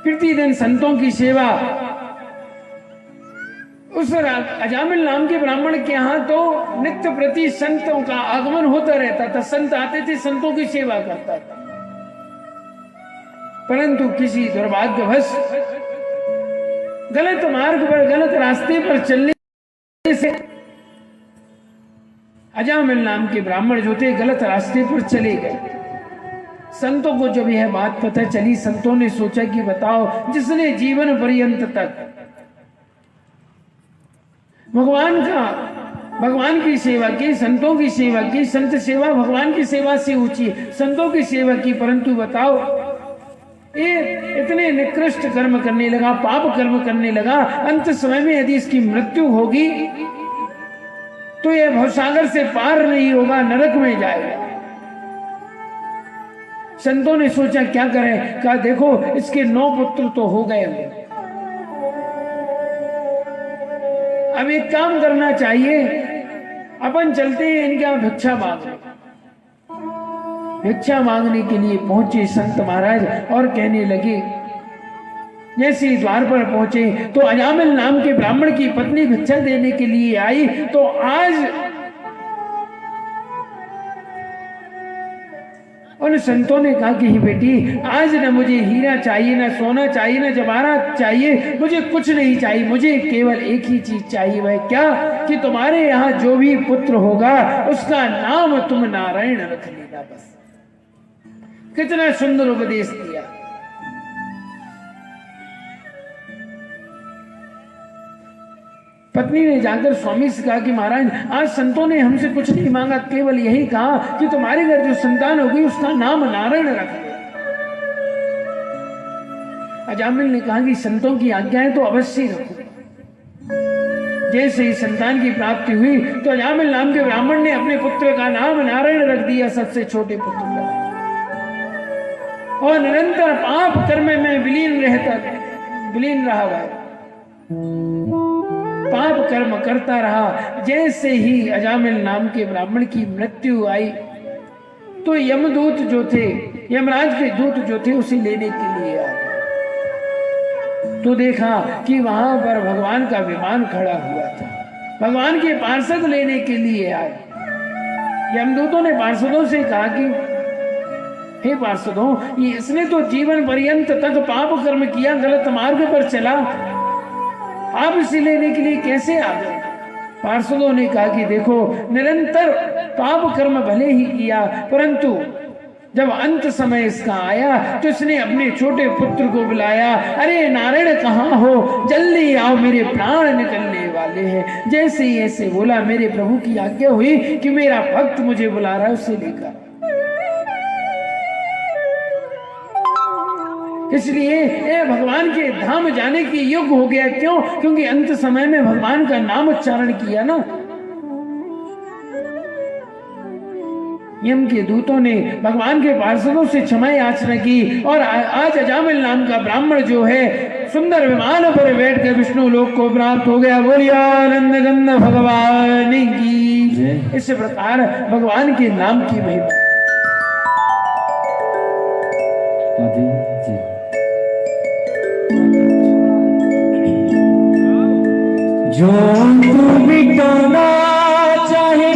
प्रतिदिन संतों की सेवा। उस अजामिल नाम के ब्राह्मण के यहाँ तो नित्य प्रति संतों का आगमन होता रहता था। संत आते थे, संतों की सेवा करता था। परंतु किसी दुर्भाग्यवश गलत मार्ग पर, गलत रास्ते पर चलने से अजामिल नाम के ब्राह्मण जो थे गलत रास्ते पर चले गए। संतों को जब यह बात पता चली, संतों ने सोचा कि बताओ, जिसने जीवन पर्यंत तक भगवान की सेवा की, संतों की सेवा की, संत सेवा भगवान की सेवा से ऊंची, संतों की सेवा की, परंतु बताओ ये इतने निकृष्ट कर्म करने लगा, पाप कर्म करने लगा, अंत समय में यदि इसकी मृत्यु होगी तो यह भवसागर से पार नहीं होगा, नरक में जाएगा। संतों ने सोचा क्या करें। कहा देखो, इसके 9 पुत्र तो हो गए होंगे, अब एक काम करना चाहिए, अपन चलते हैं इनके यहाँ भिक्षा मांगने। भिक्षा मांगने के लिए पहुंचे संत महाराज और कहने लगे, जैसे ही द्वार पर पहुंचे तो अजामिल नाम के ब्राह्मण की पत्नी भिक्षा देने के लिए आई। तो आज उन संतों ने कहा कि बेटी, आज न मुझे हीरा चाहिए, न सोना चाहिए, न जवाहरात चाहिए, मुझे कुछ नहीं चाहिए, मुझे केवल एक ही चीज चाहिए। वह क्या? कि तुम्हारे यहाँ जो भी पुत्र होगा उसका नाम तुम नारायण रख लेना। बस कितना सुंदर उपदेश दिया। पत्नी ने जाकर स्वामी से कहा कि महाराज, आज संतों ने हमसे कुछ नहीं मांगा, केवल यही कहा कि तुम्हारे घर जो संतान होगी उसका नाम नारायण रख दो। अजामिल ने कहा कि संतों की आज्ञा है तो अवश्य रखो। जैसे ही संतान की प्राप्ति हुई तो अजामिल नाम के ब्राह्मण ने अपने पुत्र का नाम नारायण रख दिया, सबसे छोटे पुत्र का। और निरंतर पाप कर्म में विलीन रहा वह, पाप कर्म करता रहा। जैसे ही अजामिल नाम के ब्राह्मण की मृत्यु आई तो यमदूत जो थे, यमराज के दूत जो थे, उसे लेने के लिए आ गए। तो देखा कि वहां पर भगवान का विमान खड़ा हुआ था। भगवान के पार्षद लेने के लिए आए। यमदूतों ने पार्षदों से कहा कि हे पार्षदों, इसने तो जीवन पर्यंत तक पाप कर्म किया, गलत मार्ग पर चला, आप इसे लेने के लिए कैसे आ गए? पार्षदों ने कहा कि देखो, निरंतर पाप कर्म भले ही किया, परंतु जब अंत समय इसका आया तो इसने अपने छोटे पुत्र को बुलाया। अरे नारायण कहाँ हो, जल्दी आओ, मेरे प्राण निकलने वाले हैं। जैसे ही ऐसे बोला, मेरे प्रभु की आज्ञा हुई कि मेरा भक्त मुझे बुला रहा है, उसे लेकर। इसलिए भगवान के धाम जाने की युग हो गया। क्यों? क्योंकि अंत समय में भगवान का नाम उच्चारण किया ना। यम के दूतों ने भगवान के पार्षदों से क्षमा याचना की और आज अजामिल नाम का ब्राह्मण जो है सुंदर विमान पर बैठकर विष्णु लोक को प्राप्त हो गया। बोलिए आनंद गंध भगवान की। इस प्रकार भगवान के नाम की महिमा। जो तू मिटाना चाहे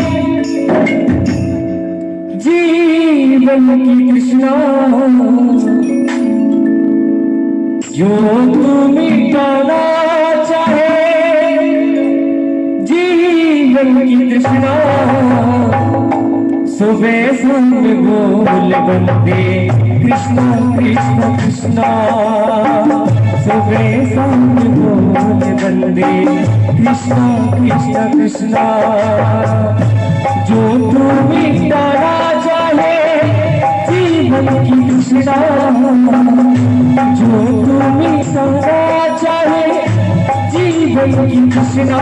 जीवन की तृष्णा, जो तू मिटाना चाहे जीवन की तृष्णा, सुबह शाम बोल बंदे कृष्णा कृष्णा कृष्णा, सुबह शाम बोल बंदे कृष्णा कृष्णा कृष्णा। जो तू मिटाना चाहे जीवन की तृष्णा, जो तू मिटाना चाहे जीवन की तृष्णा,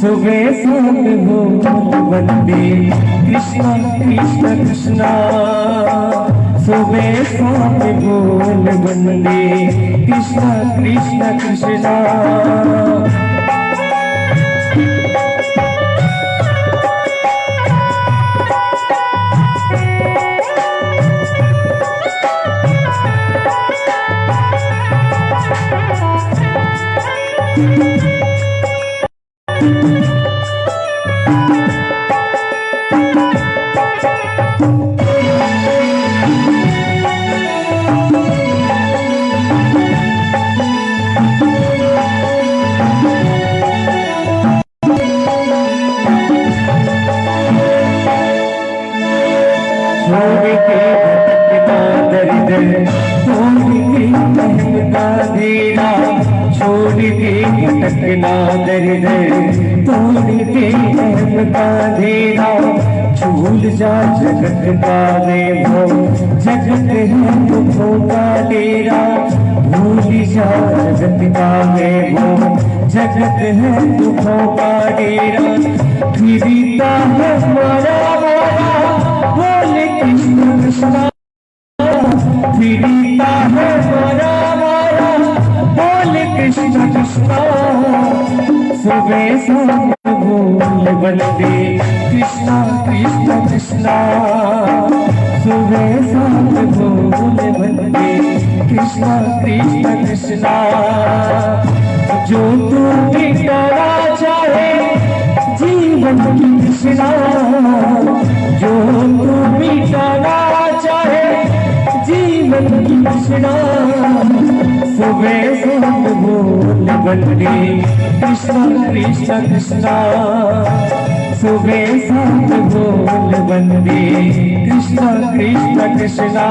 सुबह शाम बोल बंदे कृष्णा कृष्णा कृष्णा, सुबह शाम बोल बंदे कृष्णा कृष्णा कृष्णा। भटकना दर दर तोड़ के अहमदा देना, झूल जा जगत का वैभव, जगत है दुखों का डेरा, भूल जा जगत का वैभव, जगत है दुखों का डेरा। फिरता है मारा मारा बोले कृष्ण कृष्णा, फिरता है मारा मारा बोले कृष्ण कृष्णा, सुबह शाम बोल बंदे कृष्णा कृष्णा कृष्णा सुबह शाम बोल बंदे कृष्णा कृष्णा कृष्णा जो तू मिटाना चाहे जीवन की कृष्णा जो तू मिटाना चाहे जीवन की कृष्णा सुबह शाम बोल बंदे कृष्णा कृष्णा कृष्णा सुबह शाम बोल बंदे कृष्णा कृष्णा कृष्णा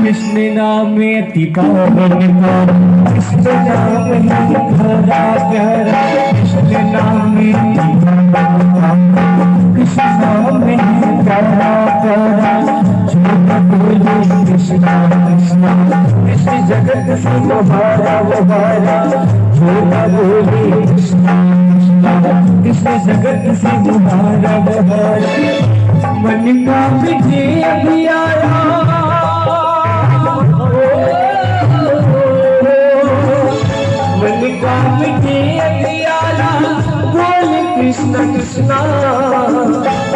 कृष्ण नाम अति पावन कृष्ण नाम ही खरा प्यारा कृष्ण नाम कृष्ण नाम ही खरा प्यारा झूठ बोले कृष्णा कृष्णा कृष्ण जगत से बहारा बहारा झूठ बोले कृष्णा कृष्णा कृष्ण जगत से बहारा बहारा मन का विजय अभियारा कृष्ण कृष्णा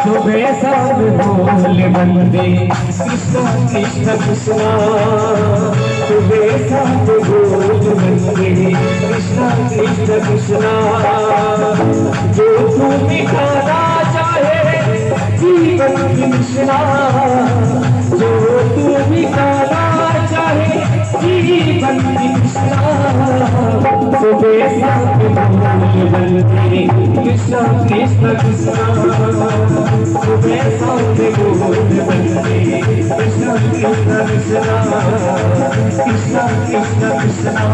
सुबह शाम बोल बंदे कृष्ण कृष्ण कृष्णा सुबह शाम बोल बंदे कृष्ण कृष्ण कृष्णा जो तू दिखाना चाहे जीवन की कृष्णा जो तू दिखाना चाहे जीवन की कृष्णा सुबह शाम बोल बंदे कृष्ण कृष्ण कृष्णा सुबह शाम बोल बंदे कृष्ण कृष्ण कृष्णा कृष्ण कृष्ण कृष्णा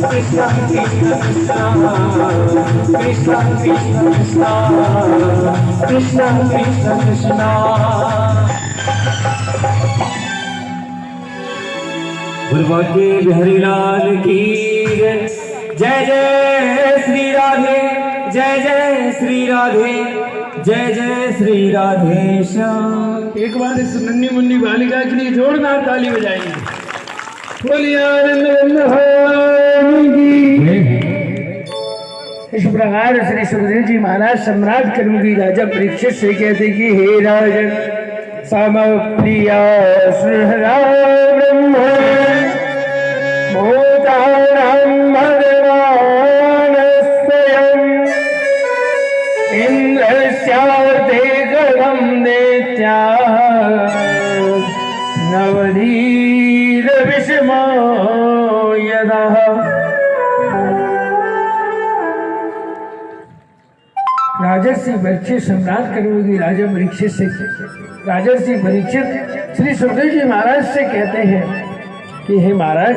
कृष्ण कृष्ण कृष्णा कृष्ण कृष्ण कृष्णा कृष्ण कृष्ण कृष्णा गुरु के बिहारी लाल की जय जय श्री राधे जय जय श्री राधे जय जय श्री राधे श्याम। एक बार इस नन्ही मुन्नी बालिका के लिए जोरदार ताली बजाएंगे। बोलिए आनंद भगवान की। इस प्रकार श्री सुखदेव जी महाराज सम्राट कर्मगी राजा परीक्षित से कहते कि हे राजन समप्रिया सुहरा ब्रह्म भूतानां भगवान् स्वयं इंद्रस्यार्थे गणं दैत्या नवनीर विषमो यदः। राजर्षि परीक्षित सम्राट कर्मगी राजा परीक्षित से राजर्षि परीक्षित श्री सुखदेव जी महाराज से कहते हैं कि हे महाराज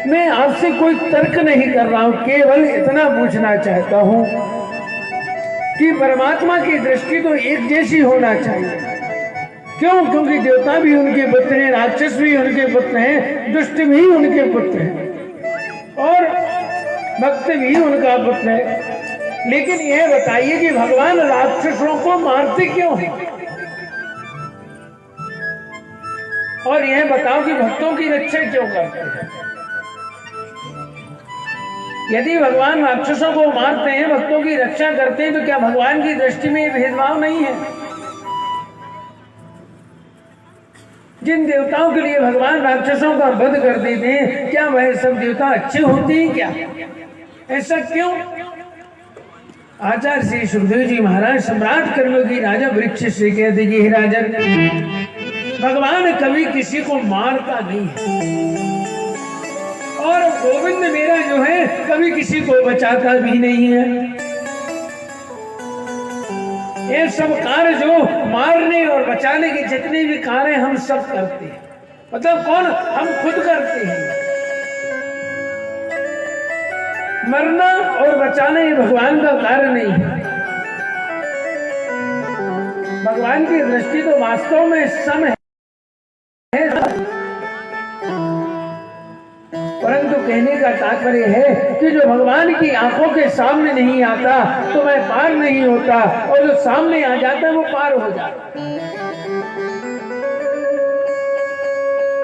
मैं आपसे कोई तर्क नहीं कर रहा हूं, केवल इतना पूछना चाहता हूं कि परमात्मा की दृष्टि तो एक जैसी होना चाहिए। क्यों? क्योंकि देवता भी उनके पुत्र हैं, राक्षस भी उनके पुत्र हैं, दुष्ट भी उनके पुत्र हैं और भक्त भी उनका पुत्र है। लेकिन यह बताइए कि भगवान राक्षसों को मारते क्यों हैं? और यह बताओ कि भक्तों की रक्षा क्यों करते हैं? यदि भगवान राक्षसों को मारते हैं, भक्तों की रक्षा करते हैं, तो क्या भगवान की दृष्टि में भेदभाव नहीं है? जिन देवताओं के लिए भगवान राक्षसों का वध कर देते हैं, क्या वह सब देवता अच्छे होते हैं क्या? ऐसा क्यों? आचार्य श्री सुखदेव जी महाराज सम्राट कर्मगी राजा परीक्षित से कहते कि हे राजन, भगवान कभी किसी को मारता नहीं है और गोविंद मेरा जो है कभी किसी को बचाता भी नहीं है। ये सब कार्य जो मारने और बचाने के जितने भी कार्य हम सब करते हैं, मतलब कौन? हम खुद करते हैं। मरना और बचाना ये भगवान का कार्य नहीं है। भगवान की दृष्टि तो वास्तव में सम है, परंतु कहने का तात्पर्य है कि जो भगवान की आंखों के सामने नहीं आता तो मैं पार नहीं होता, और जो सामने आ जाता है वो पार हो जाता है।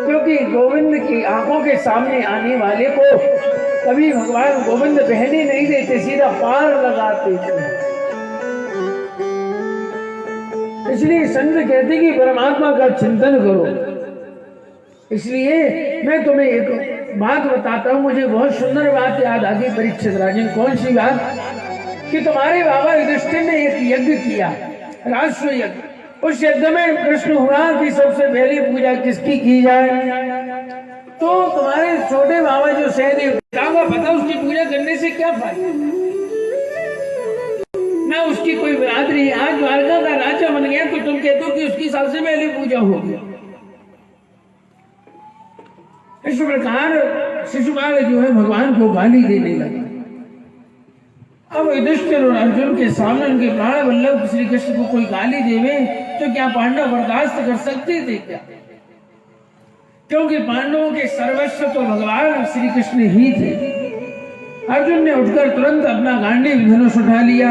क्योंकि गोविंद की आंखों के सामने आने वाले को कभी भगवान गोविंद बहने नहीं देते, सीधा पार लगाते थे। इसलिए संत कहते कि परमात्मा का चिंतन करो। इसलिए मैं तुम्हें एक बात बताता हूं, मुझे बहुत सुंदर बात याद आ गई परीक्षित राजन। कौन सी बात? कि तुम्हारे बाबा युधिष्ठिर ने एक यज्ञ किया, राष्ट्र यज्ञ। उस यज्ञ में प्रश्न हुआ कि सबसे पहली पूजा किसकी की जाए। तो तुम्हारे छोटे बाबा जो सहदेव का पता उसकी पूजा करने से क्या फायदा, ना उसकी कोई बरादरी। आज द्वारका का राजा बन गया तो तुम कहते हो कि उसकी सबसे पहले पूजा होगी। इस प्रकार शिशुपाल जो है भगवान को गाली देने लगा। अब युधिष्ठिर और अर्जुन के सामने उनके प्राण वल्लभ श्री कृष्ण को कोई गाली देवे तो क्या पांडव बर्दाश्त कर सकते थे क्या? क्योंकि पांडवों के सर्वस्व तो भगवान श्री कृष्ण ही थे। अर्जुन ने उठकर तुरंत अपना गांडीव धनुष उठा लिया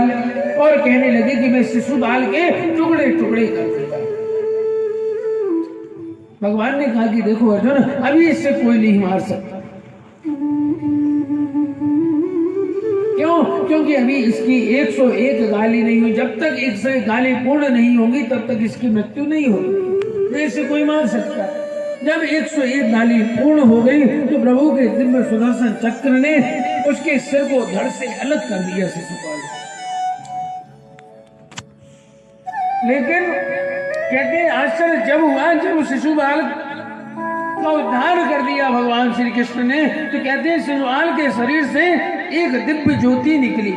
और कहने लगे कि मैं शिशुपाल के टुकड़े टुकड़े कर दूंगा। भगवान ने कहा कि देखो अर्जुन, अभी इससे कोई नहीं मार सकता। क्यों? क्योंकि अभी इसकी 101 गाली नहीं हुई। जब तक 101 गाली पूर्ण नहीं होगी तब तक इसकी मृत्यु नहीं होगी। नहीं इसे कोई मार सकता। जब 101 गाली पूर्ण हो गई तो प्रभु के दिव्य सुदर्शन चक्र ने उसके सिर को धड़ से अलग कर दिया शिशुपाल। लेकिन कहते आश्चर्य जब हुआ, जब शिशुपाल का उद्धार कर दिया भगवान श्री कृष्ण ने, तो कहते हैं शिशुपाल के शरीर से एक दिव्य ज्योति निकली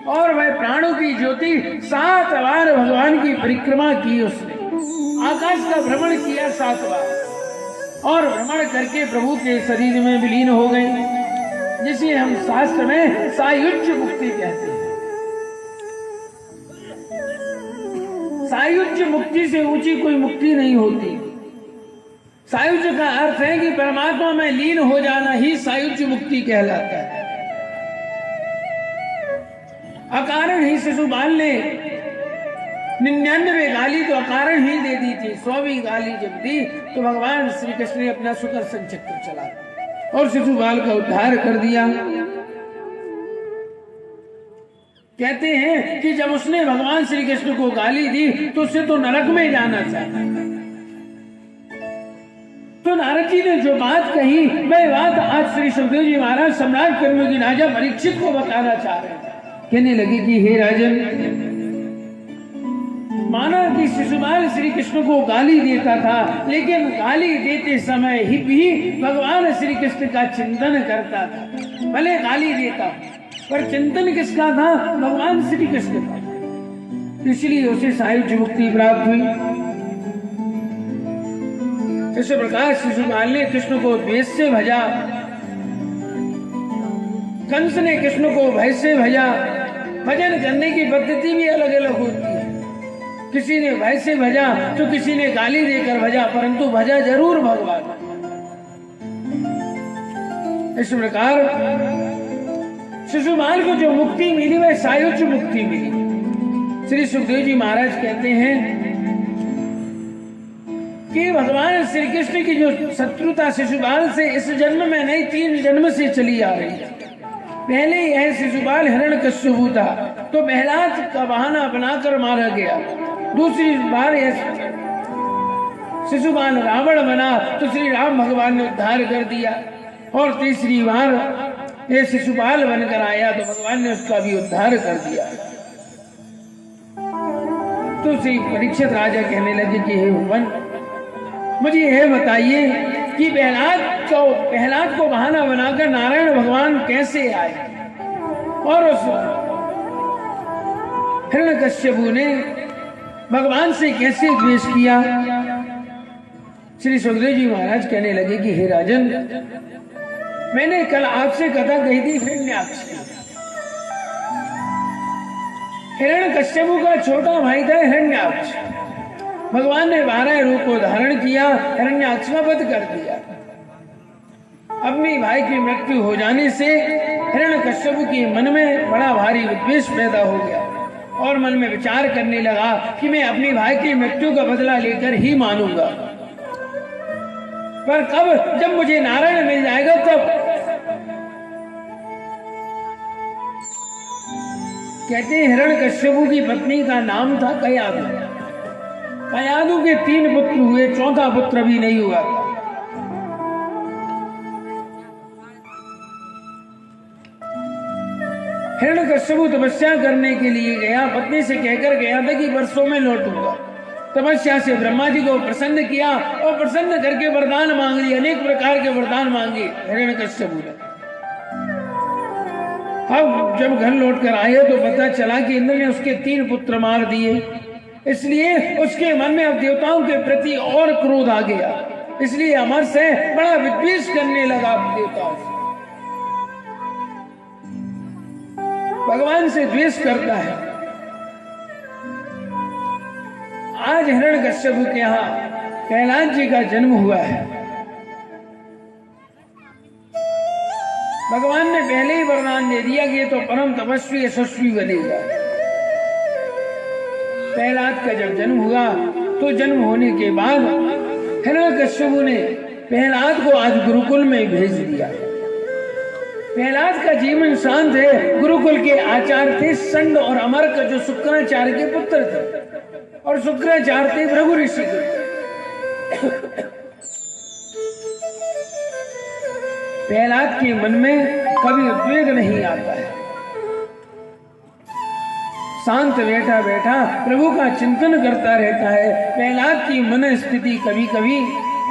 और वह प्राणों की ज्योति 7 बार भगवान की परिक्रमा की। उसने आकाश का भ्रमण किया 7 बार और भ्रमण करके प्रभु के शरीर में विलीन हो गई, जिसे हम शास्त्र में सायुज्य मुक्ति कहते हैं। सायुज्य मुक्ति से ऊंची कोई मुक्ति नहीं होती। सायुज्य का अर्थ है कि परमात्मा में लीन हो जाना ही सायुज्य मुक्ति कहलाता है। अकारण ही शिशुपाल ने 99 गाली तो अकारण ही दे दी थी। 100वीं गाली जब दी तो भगवान श्री कृष्ण ने अपना सुदर्शन चक्र चला और शिशुपाल का उद्धार कर दिया। कहते हैं कि जब उसने भगवान श्री कृष्ण को गाली दी तो उसे तो नरक में जाना चाहता। तो नारद जी ने जो बात कही वह बात आज श्री सुखदेव जी महाराज सम्राट कर्मयोगी राजा परीक्षित को बताना चाह रहे थे। कहने लगे कि हे राजन, माना कि शिशुपाल श्री कृष्ण को गाली देता था, लेकिन गाली देते समय ही भी भगवान श्री कृष्ण का चिंतन करता था। भले गाली देता पर चिंतन किसका था? भगवान श्री कृष्ण का। इसलिए उसे सायुज्य मुक्ति प्राप्त हुई। इस प्रकार शिशुपाल ने कृष्ण को द्वेष से भजा, कंस ने कृष्ण को भय से भजा। भजन करने की पद्धति भी अलग अलग होती है। किसी ने भय से भजा तो किसी ने गाली देकर भजा, परंतु भजा जरूर भगवान। इस प्रकार शिशुपाल को जो मुक्ति मिली वह सायुज्य मुक्ति मिली। श्री सुखदेव जी महाराज कहते हैं कि भगवान श्री कृष्ण की जो शत्रुता शिशुपाल से इस जन्म में नहीं 3 जन्म से चली आ रही है। पहले यह शिशुपाल हिरण्यकश्यप था तो प्रहलाद का बहाना बनाकर मारा गया। दूसरी बार यह शिशुपाल रावण बना तो श्री राम भगवान ने उद्धार कर दिया, और तीसरी बार यह शिशुपाल बनकर आया तो भगवान ने उसका भी उद्धार कर दिया। तो श्री परीक्षित राजा कहने लगे कि हे भगवान, मुझे यह बताइए कि प्रहलाद को बहाना बनाकर नारायण भगवान कैसे आए और उस हिरण्यकश्यप ने भगवान से कैसे द्वेष किया। श्री सुखदेव जी महाराज कहने लगे कि हे राजन, मैंने कल आपसे कथा कही थी हिरण्याक्ष की। हिरण्यकश्यप का छोटा भाई था हिरण्याक्ष। भगवान ने 12 रूप को धारण किया, हिरण्याक्ष का वध कर दिया। अपने भाई की मृत्यु हो जाने से हिरण्यकश्यप के मन में बड़ा भारी विद्वेष पैदा हो गया और मन में विचार करने लगा कि मैं अपने भाई की मृत्यु का बदला लेकर ही मानूंगा, पर कब, जब मुझे नारायण मिल जाएगा तब। कहते हैं हिरण्यकश्यप की पत्नी का नाम था कयादु। कयादु के 3 पुत्र हुए, चौथा पुत्र भी नहीं हुआ। हिरण्यकश्यप तपस्या करने के लिए गया, पत्नी से कहकर गया था कि वर्षों में लौटूंगा। तपस्या से ब्रह्मा जी को प्रसन्न किया और प्रसन्न करके वरदान मांग लिए, अनेक प्रकार के वरदान मांगे हिरण्यकश्यप ने। अब जब घर लौट कर आए तो पता चला कि इंद्र ने उसके 3 पुत्र मार दिए, इसलिए उसके मन में अब देवताओं के प्रति और क्रोध आ गया। इसलिए अमर से बड़ा विद्वेष करने लगा देवताओं से, भगवान से द्वेष करता है। आज हिरण्यकश्यप के यहाँ कैलाश जी का जन्म हुआ है। भगवान ने पहले ही वरदान दे दिया कि ये तो परम तपस्वी यशस्वी बनेगा। प्रहलाद का जब जन्म हुआ तो जन्म होने के बाद हिरण्यकश्यप ने प्रहलाद को आज गुरुकुल में भेज दिया। प्रहलाद का जीवन शांत है। गुरुकुल के आचार्य थे संड और अमर्क, जो शुक्राचार्य के पुत्र थे, और शुक्राचार्य थे भृगु ऋषि के। प्रहलाद के मन में कभी उद्वेग नहीं आता है, शांत बैठा बैठा प्रभु का चिंतन करता रहता है। प्रहलाद की मन स्थिति कभी कभी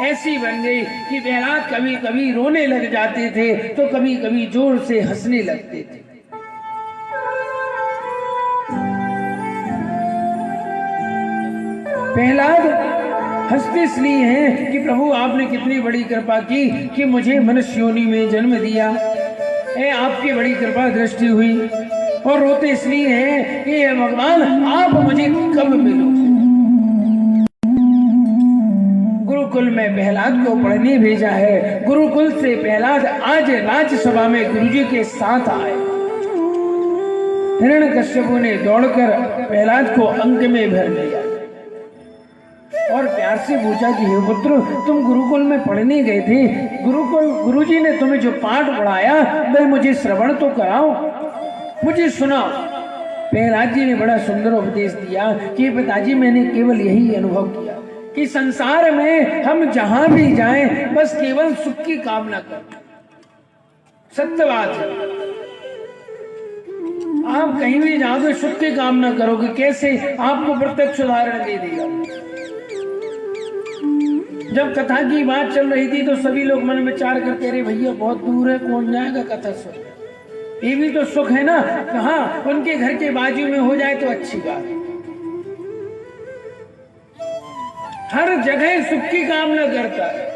ऐसी बन गई कि प्रहलाद कभी कभी रोने लग जाते थे तो कभी कभी जोर से हंसने लगते थे। प्रहलाद हंसते इसलिए हैं कि प्रभु आपने कितनी बड़ी कृपा की कि मुझे मनुष्य योनि में जन्म दिया, आपकी बड़ी कृपा दृष्टि हुई। और रोते इसलिए हैं कि भगवान आप मुझे कब मिलो। गुरुकुल में प्रहलाद को पढ़ने भेजा है। गुरुकुल से प्रहलाद आज राज्यसभा में गुरुजी के साथ आए। हिरण्यकश्यप ने दौड़कर प्रहलाद को अंक में भर लिया और प्यार से पूछा कि हे पुत्र, तुम गुरुकुल में पढ़ने गए थे, गुरुजी ने तुम्हें जो पाठ पढ़ाया वह मुझे श्रवण तो कराओ, मुझे सुनाओ। प्रहलाद जी ने बड़ा सुंदर उपदेश दिया कि पिताजी, मैंने केवल यही अनुभव किया कि संसार में हम जहां भी जाएं बस केवल सुख की कामना करें। सत्य बात है, आप कहीं भी जाओगे सुख की कामना करोगे, कैसे? आपको प्रत्यक्ष उदाहरण दे देगा। जब कथा की बात चल रही थी तो सभी लोग मन में विचार करते रहे, भैया बहुत दूर है, कौन जाएगा कथा सुन, ये भी तो सुख है ना। हाँ, उनके घर के बाजू में हो जाए तो अच्छी बात है। हर जगह सुख की कामना करता है।